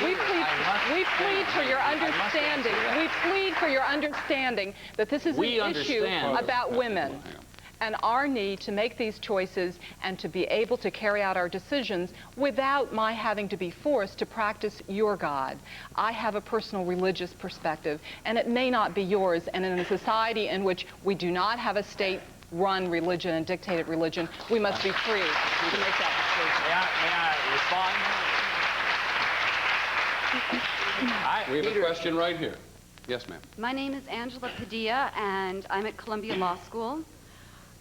We plead for your understanding. We plead for your understanding that this is an issue about women and our need to make these choices and to be able to carry out our decisions without my having to be forced to practice your God. I have a personal religious perspective, and it may not be yours. And in a society in which we do not have a state-run religion and dictated religion, we must be free to make that decision. May I respond? We have a question right here. Yes, ma'am. My name is Angela Padilla, and I'm at Columbia Law School.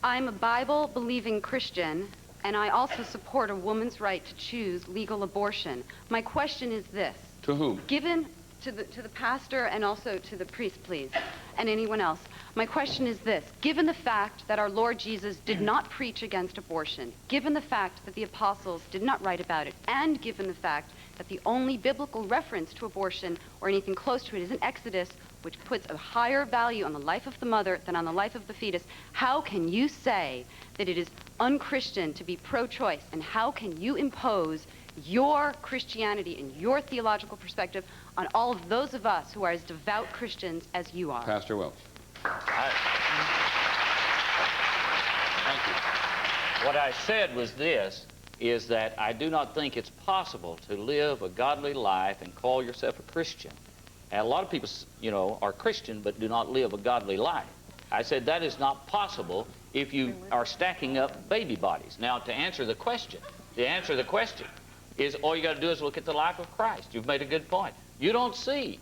I'm a Bible-believing Christian, and I also support a woman's right to choose legal abortion. My question is this. To whom? Given to the pastor and also to the priest, please, and anyone else. My question is this. Given the fact that our Lord Jesus did not preach against abortion, given the fact that the apostles did not write about it, and given the fact that the only biblical reference to abortion or anything close to it is in Exodus, which puts a higher value on the life of the mother than on the life of the fetus, how can you say that it is unchristian to be pro-choice? And how can you impose your Christianity and your theological perspective on all of those of us who are as devout Christians as you are? Pastor Welch. Thank you. What I said was this, is that I do not think it's possible to live a godly life and call yourself a Christian. And a lot of people, you know, are Christian but do not live a godly life. I said that is not possible if you are stacking up baby bodies. Now, to answer the question is all you got to do is look at the life of Christ. You've made a good point. You don't see.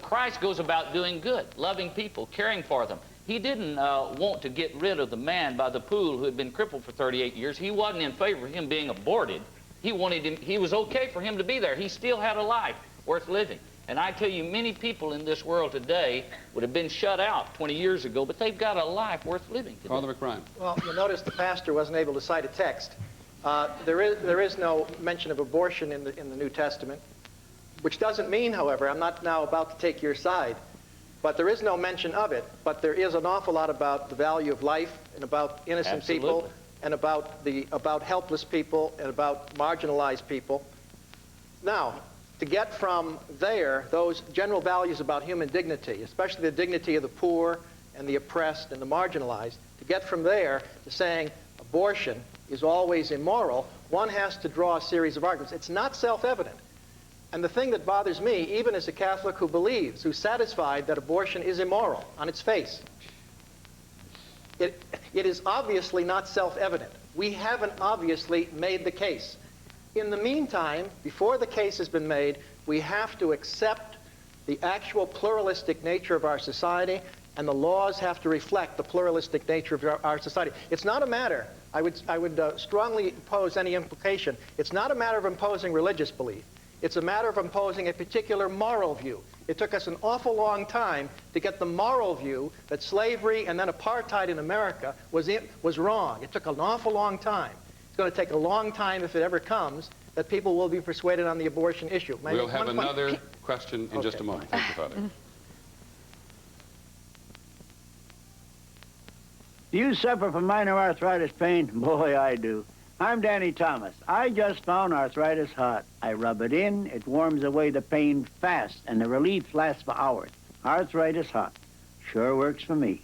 Christ goes about doing good, loving people, caring for them. He didn't want to get rid of the man by the pool who had been crippled for 38 years. He wasn't in favor of him being aborted. He wanted him, he was okay for him to be there. He still had a life worth living. And I tell you, many people in this world today would have been shut out 20 years ago, but they've got a life worth living today. Father McBride. Well, you'll notice the pastor wasn't able to cite a text. There is no mention of abortion in the New Testament, which doesn't mean, however, I'm not now about to take your side, but there is no mention of it. But there is an awful lot about the value of life and about innocent people and about helpless people and about marginalized people. Now, to get from there those general values about human dignity, especially the dignity of the poor and the oppressed and the marginalized, to get from there to saying abortion is always immoral, one has to draw a series of arguments. It's not self-evident. And the thing that bothers me, even as a Catholic who believes, who's satisfied that abortion is immoral on its face, it is obviously not self-evident. We haven't obviously made the case. In the meantime, before the case has been made, we have to accept the actual pluralistic nature of our society, and the laws have to reflect the pluralistic nature of our society. It's not a matter, I would strongly oppose any implication, it's not a matter of imposing religious belief. It's a matter of imposing a particular moral view. It took us an awful long time to get the moral view that slavery and then apartheid in America was wrong. It took an awful long time. It's going to take a long time, if it ever comes, that people will be persuaded on the abortion issue. We'll have another question in just a moment. Thank you, Father. Do you suffer from minor arthritis pain? Boy, I do. I'm Danny Thomas. I just found arthritis hot. I rub it in, it warms away the pain fast, and the relief lasts for hours. Arthritis hot. Sure works for me.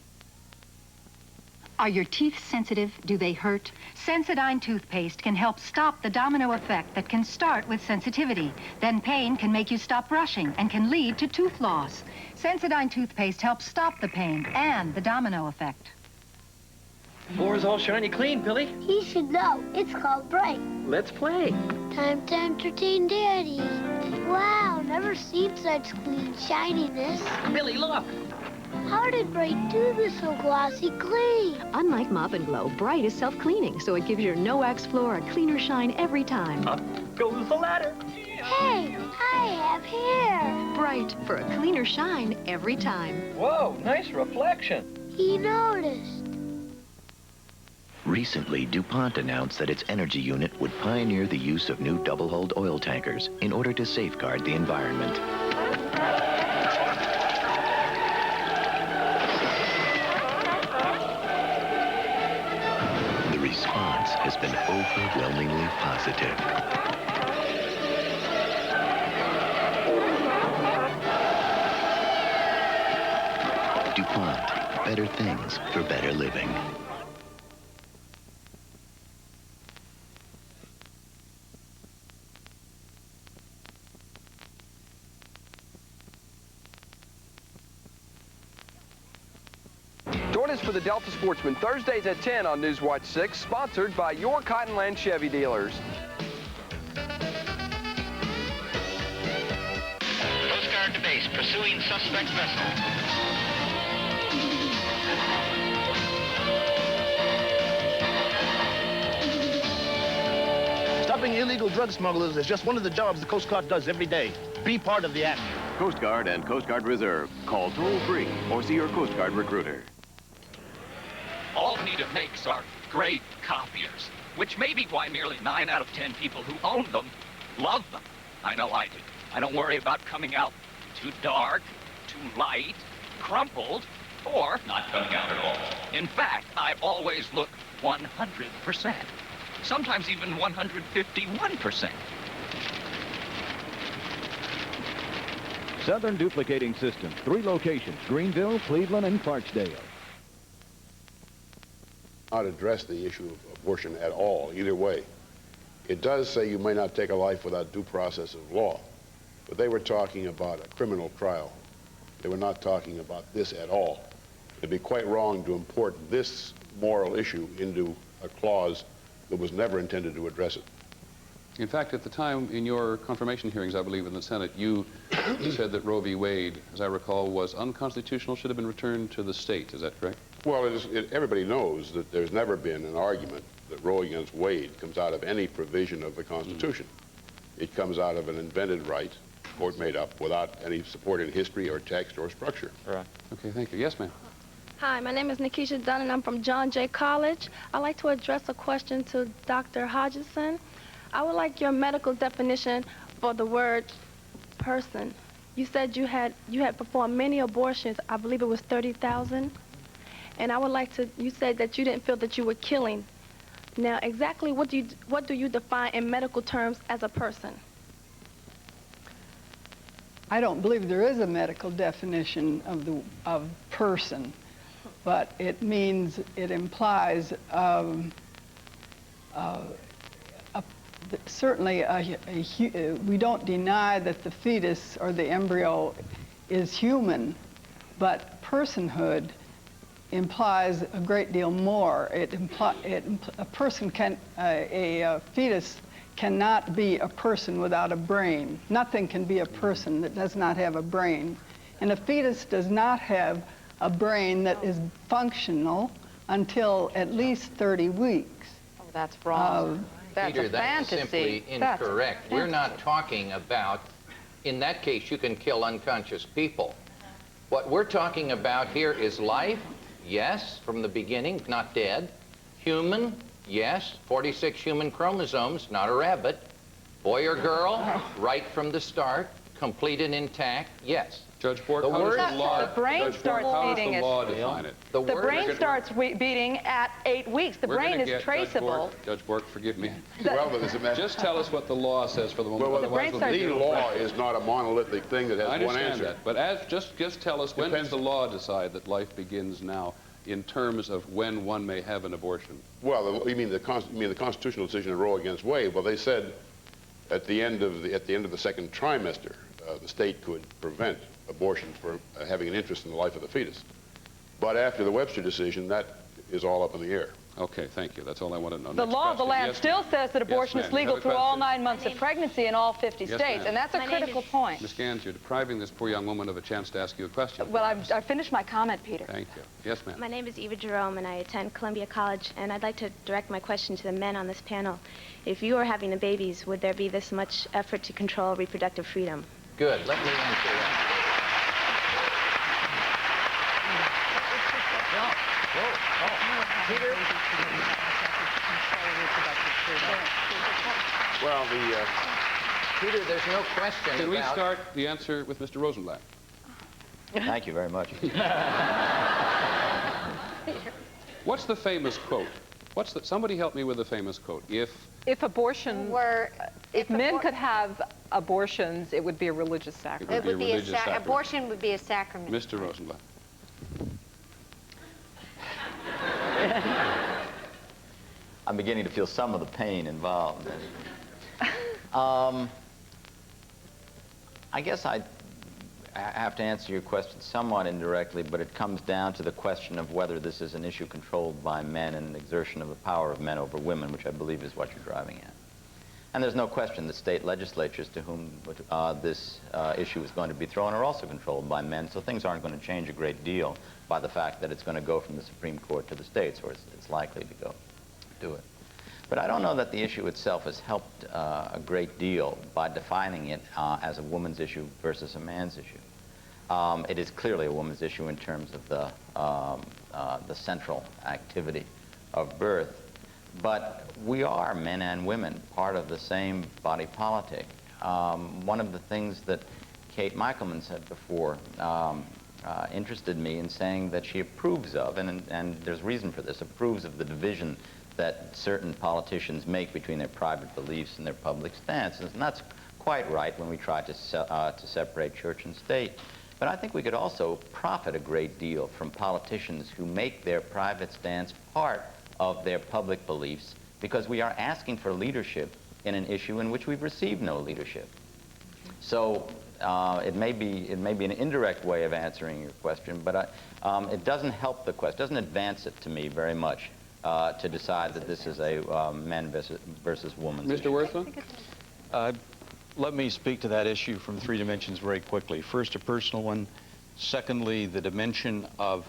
Are your teeth sensitive? Do they hurt? Sensodyne toothpaste can help stop the domino effect that can start with sensitivity. Then pain can make you stop brushing and can lead to tooth loss. Sensodyne toothpaste helps stop the pain and the domino effect. Floor's all shiny clean, Billy. He should know. It's called Bright. Let's play. Time to entertain Daddy. Wow, never seen such clean shininess. Billy, look. How did Bright do this so glossy clean? Unlike Mop and Glow, Bright is self-cleaning, so it gives your no-wax floor a cleaner shine every time. Up goes the ladder. Hey, I have hair. Bright for a cleaner shine every time. Whoa, nice reflection. He noticed. Recently, DuPont announced that its energy unit would pioneer the use of new double-hulled oil tankers in order to safeguard the environment. The response has been overwhelmingly positive. DuPont, better things for better living. Join us for the Delta Sportsman, Thursdays at 10 on Newswatch 6, sponsored by your Cottonland Chevy dealers. Coast Guard to base, pursuing suspect vessel. Stopping illegal drug smugglers is just one of the jobs the Coast Guard does every day. Be part of the action. Coast Guard and Coast Guard Reserve. Call toll-free or see your Coast Guard recruiter. All Nita makes are great copiers, which may be why nearly 9 out of 10 people who own them love them. I know I do. I don't worry about coming out too dark, too light, crumpled, or not coming out at all. In fact, I always look 100%, sometimes even 151%. Southern Duplicating Systems, 3 locations, Greenville, Cleveland, and Clarksdale. Not address the issue of abortion at all, either way. It does say you may not take a life without due process of law, but they were talking about a criminal trial. They were not talking about this at all. It'd be quite wrong to import this moral issue into a clause that was never intended to address it. In fact, at the time in your confirmation hearings, I believe, in the Senate, you said that Roe v. Wade, as I recall, was unconstitutional, should have been returned to the state. Is that correct? Well, everybody knows that there's never been an argument that Roe against Wade comes out of any provision of the Constitution. It comes out of an invented right, court made up, without any support in history or text or structure. Right. Okay, thank you. Yes, ma'am. Hi, my name is Nikisha Dunn, and I'm from John Jay College. I'd like to address a question to Dr. Hodgson. I would like your medical definition for the word person. You said you had performed many abortions. I believe it was 30,000. And I would like to, you said that you didn't feel that you were killing. Now, exactly what do you define in medical terms as a person? I don't believe there is a medical definition of person, but it means, it implies certainly we don't deny that the fetus or the embryo is human, but personhood implies a great deal more. A fetus cannot be a person without a brain. Nothing can be a person that does not have a brain. And a fetus does not have a brain that is functional until at least 30 weeks. Oh, that's wrong. That's Peter, a that's fantasy. simply incorrect. We're not talking about, in that case, you can kill unconscious people. What we're talking about here is life, yes, from the beginning, not dead. Human, yes, 46 human chromosomes, not a rabbit. Boy or girl, right from the start, complete and intact, yes. Judge Bork, how does the law, the brain starts beating define it? The brain starts beating at 8 weeks. The brain is traceable. Judge Bork, forgive me. Well, but there's a just tell us what the law says for the moment. Well, the law is not a monolithic thing that has one answer. That. But just tell us, when does the law decide that life begins now in terms of when one may have an abortion? Well, you mean the constitutional decision in Roe against Wade? Well, they said at the end of the second trimester, the state could prevent abortion for having an interest in the life of the fetus. But after the Webster decision, that is all up in the air. Okay, thank you. That's all I wanted to know. The law of the land still says that abortion is legal through all 9 months of pregnancy in all 50 states, and that's a critical point. Ms. Gans, you're depriving this poor young woman of a chance to ask you a question. Well, I've finished my comment, Peter. Thank you. Yes, ma'am. My name is Eva Jerome, and I attend Columbia College, and I'd like to direct my question to the men on this panel. If you were having the babies, would there be this much effort to control reproductive freedom? Good. Let me answer that. Peter? Well, Peter, there's no question Can we start the answer with Mr. Rosenblatt? Thank you very much. What's the famous quote? Somebody help me with the famous quote. If abortion were, if men could have abortions, it would be a religious sacrament. It would be a sacrament. Abortion would be a sacrament. Mr. Rosenblatt. I'm beginning to feel some of the pain involved. I guess I have to answer your question somewhat indirectly, but it comes down to the question of whether this is an issue controlled by men and an exertion of the power of men over women, which I believe is what you're driving at. And there's no question that state legislatures to whom this issue is going to be thrown are also controlled by men, so things aren't going to change a great deal by the fact that it's going to go from the Supreme Court to the states, or it's likely to go do it. But I don't know that the issue itself has helped a great deal by defining it as a woman's issue versus a man's issue. It is clearly a woman's issue in terms of the central activity of birth. But we are, men and women, part of the same body politic. One of the things that Kate Michelman said before interested me in saying that she approves of, and there's reason for this, approves of the division that certain politicians make between their private beliefs and their public stances. And that's quite right when we try to separate church and state. But I think we could also profit a great deal from politicians who make their private stance part of their public beliefs, because we are asking for leadership in an issue in which we've received no leadership. So it may be an indirect way of answering your question, but it doesn't help the question, doesn't advance it to me very much to decide that this is a men versus woman. Mr. Worthman? Let me speak to that issue from 3 dimensions very quickly. First, a personal one. Secondly, the dimension of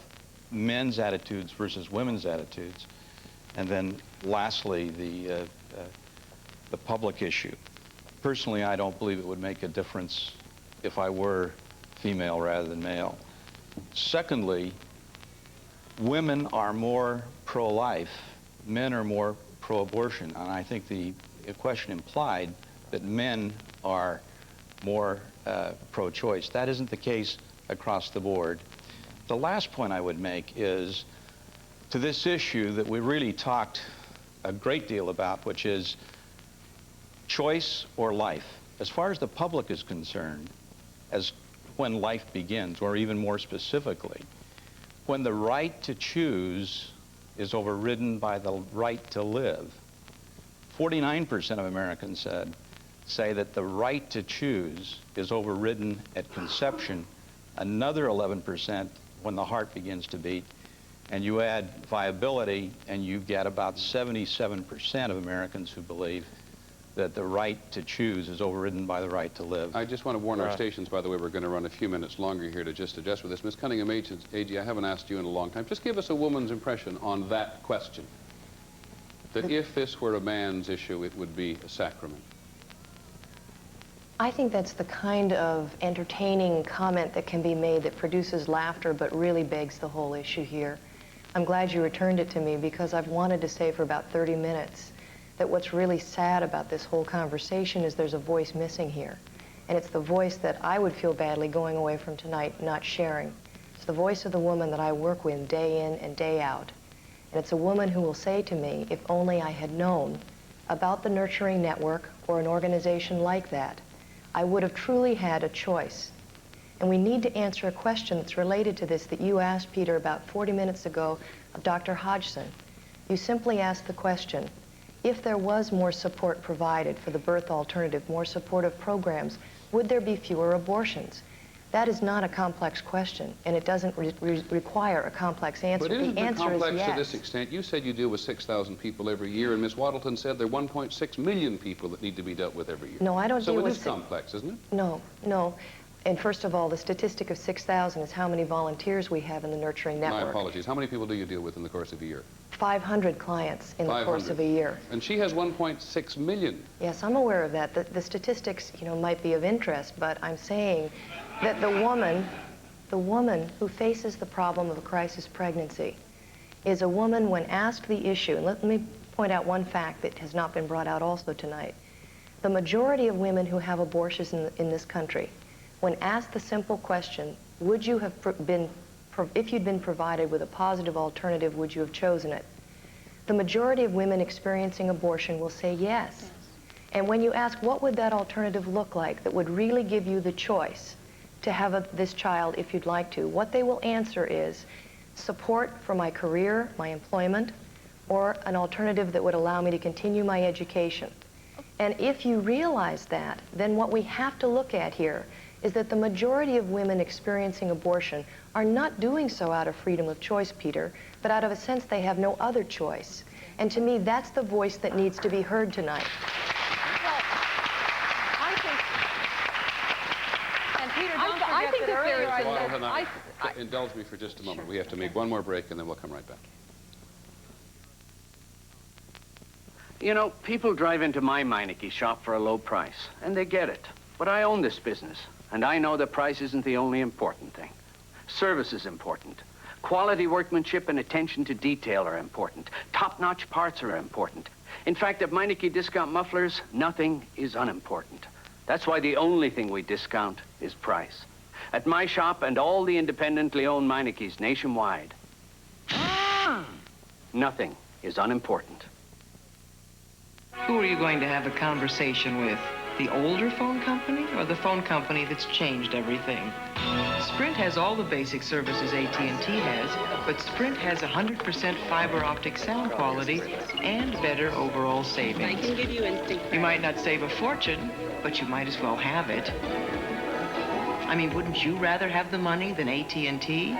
men's attitudes versus women's attitudes. And then lastly, the public issue. Personally, I don't believe it would make a difference if I were female rather than male. Secondly, women are more pro-life, men are more pro-abortion, and I think the question implied that men are more pro-choice. That isn't the case across the board. The last point I would make is to this issue that we really talked a great deal about, which is choice or life. As far as the public is concerned, as when life begins, or even more specifically, when the right to choose is overridden by the right to live. 49% of Americans say that the right to choose is overridden at conception, another 11% when the heart begins to beat, and you add viability and you get about 77% of Americans who believe that the right to choose is overridden by the right to live. I just want to warn our stations, by the way, we're going to run a few minutes longer here to just adjust with this. Ms. Cunningham, AG, I haven't asked you in a long time. Just give us a woman's impression on that question. That if this were a man's issue, it would be a sacrament. I think that's the kind of entertaining comment that can be made that produces laughter but really begs the whole issue here. I'm glad you returned it to me because I've wanted to say for about 30 minutes that what's really sad about this whole conversation is there's a voice missing here. And it's the voice that I would feel badly going away from tonight not sharing. It's the voice of the woman that I work with day in and day out. And it's a woman who will say to me, if only I had known about the Nurturing Network or an organization like that, I would have truly had a choice. And we need to answer a question that's related to this that you asked, Peter, about 40 minutes ago of Dr. Hodgson. You simply asked the question, if there was more support provided for the birth alternative, more supportive programs, would there be fewer abortions? That is not a complex question, and it doesn't require a complex answer. But isn't the it answer complex is yes. to this extent? You said you deal with 6,000 people every year, and Ms. Waddleton said there are 1.6 million people that need to be dealt with every year. No, I don't deal with... So it is complex, isn't it? No, no. And first of all, the statistic of 6,000 is how many volunteers we have in the nurturing network. My apologies. How many people do you deal with in the course of a year? 500 clients in the course of a year. And she has 1.6 million. Yes, I'm aware of that. The statistics, might be of interest, but I'm saying that the woman who faces the problem of a crisis pregnancy is a woman when asked the issue, and let me point out one fact that has not been brought out also tonight. The majority of women who have abortions in this country, when asked the simple question, would you have if you'd been provided with a positive alternative, would you have chosen it? The majority of women experiencing abortion will say yes. And when you ask what would that alternative look like that would really give you the choice to have this child if you'd like to, what they will answer is support for my career, my employment, or an alternative that would allow me to continue my education. And if you realize that, then what we have to look at here is that the majority of women experiencing abortion are not doing so out of freedom of choice, Peter, but out of a sense they have no other choice. And to me, that's the voice that needs to be heard tonight. I think that earlier I said... Indulge me for just a moment. We have to make one more break, and then we'll come right back. You know, people drive into my Meineke shop for a low price, and they get it. But I own this business, and I know the price isn't the only important thing. Service is important. Quality workmanship and attention to detail are important. Top-notch parts are important. In fact, at Meineke Discount Mufflers, nothing is unimportant. That's why the only thing we discount is price. At my shop and all the independently owned Meinekes nationwide, nothing is unimportant. Who are you going to have a conversation with? The older phone company or the phone company that's changed everything? Sprint has all the basic services AT&T has, but Sprint has 100% fiber optic sound quality and better overall savings. I can give you instant credit. You might not save a fortune, but you might as well have it. I mean, wouldn't you rather have the money than AT&T?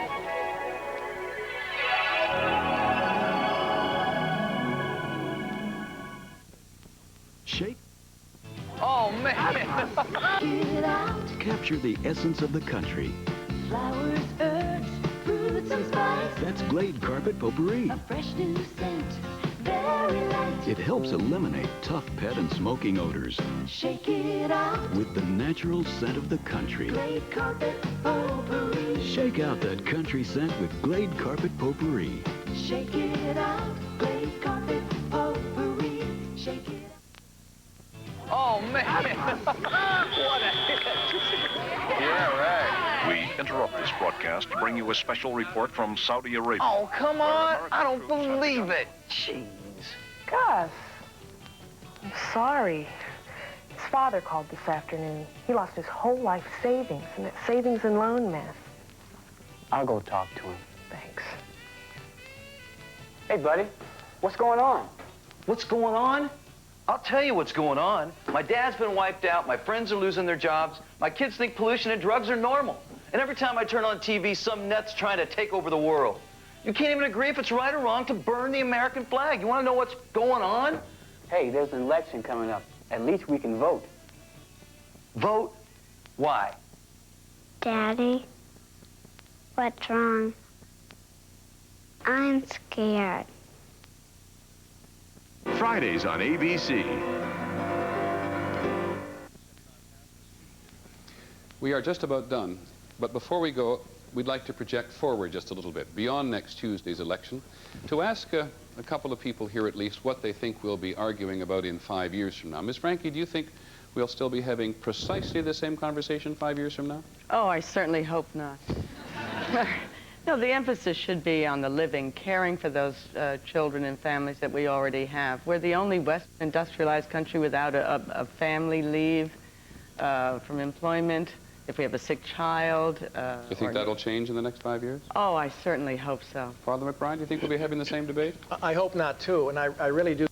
Shake. Oh, man. Capture the essence of the country. Flowers, herbs, fruits and spice. That's Glade Carpet Potpourri. A fresh new scent, very light. It helps eliminate tough pet and smoking odors Shake it out. with the natural scent of the country. Glade Carpet Potpourri. Shake out that country scent with Glade Carpet Potpourri. Shake it out. Glade Carpet Potpourri. Shake it out. Oh, man. What a hit. Yeah, right. We interrupt this broadcast to bring you a special report from Saudi Arabia. Oh, come on. I don't believe it. Jeez. Gus, I'm sorry. His father called this afternoon. He lost his whole life savings in that savings and loan mess. I'll go talk to him. Thanks. Hey, buddy, what's going on? What's going on? I'll tell you what's going on. My dad's been wiped out. My friends are losing their jobs. My kids think pollution and drugs are normal. And every time I turn on TV, some nut's trying to take over the world. You can't even agree if it's right or wrong to burn the American flag. You want to know what's going on? Hey, there's an election coming up. At least we can vote. Vote? Why? Daddy, what's wrong? I'm scared. Fridays on ABC. We are just about done, but before we go, we'd like to project forward just a little bit, beyond next Tuesday's election, to ask a couple of people here at least what they think we'll be arguing about in 5 years from now. Ms. Franke, do you think we'll still be having precisely the same conversation 5 years from now? Oh, I certainly hope not. No, the emphasis should be on the living, caring for those children and families that we already have. We're the only Western industrialized country without a family leave from employment. if we have a sick child. Do you think that'll change in the next 5 years? Oh, I certainly hope so. Father McBride, do you think we'll be having the same debate? I hope not, too, and I really do.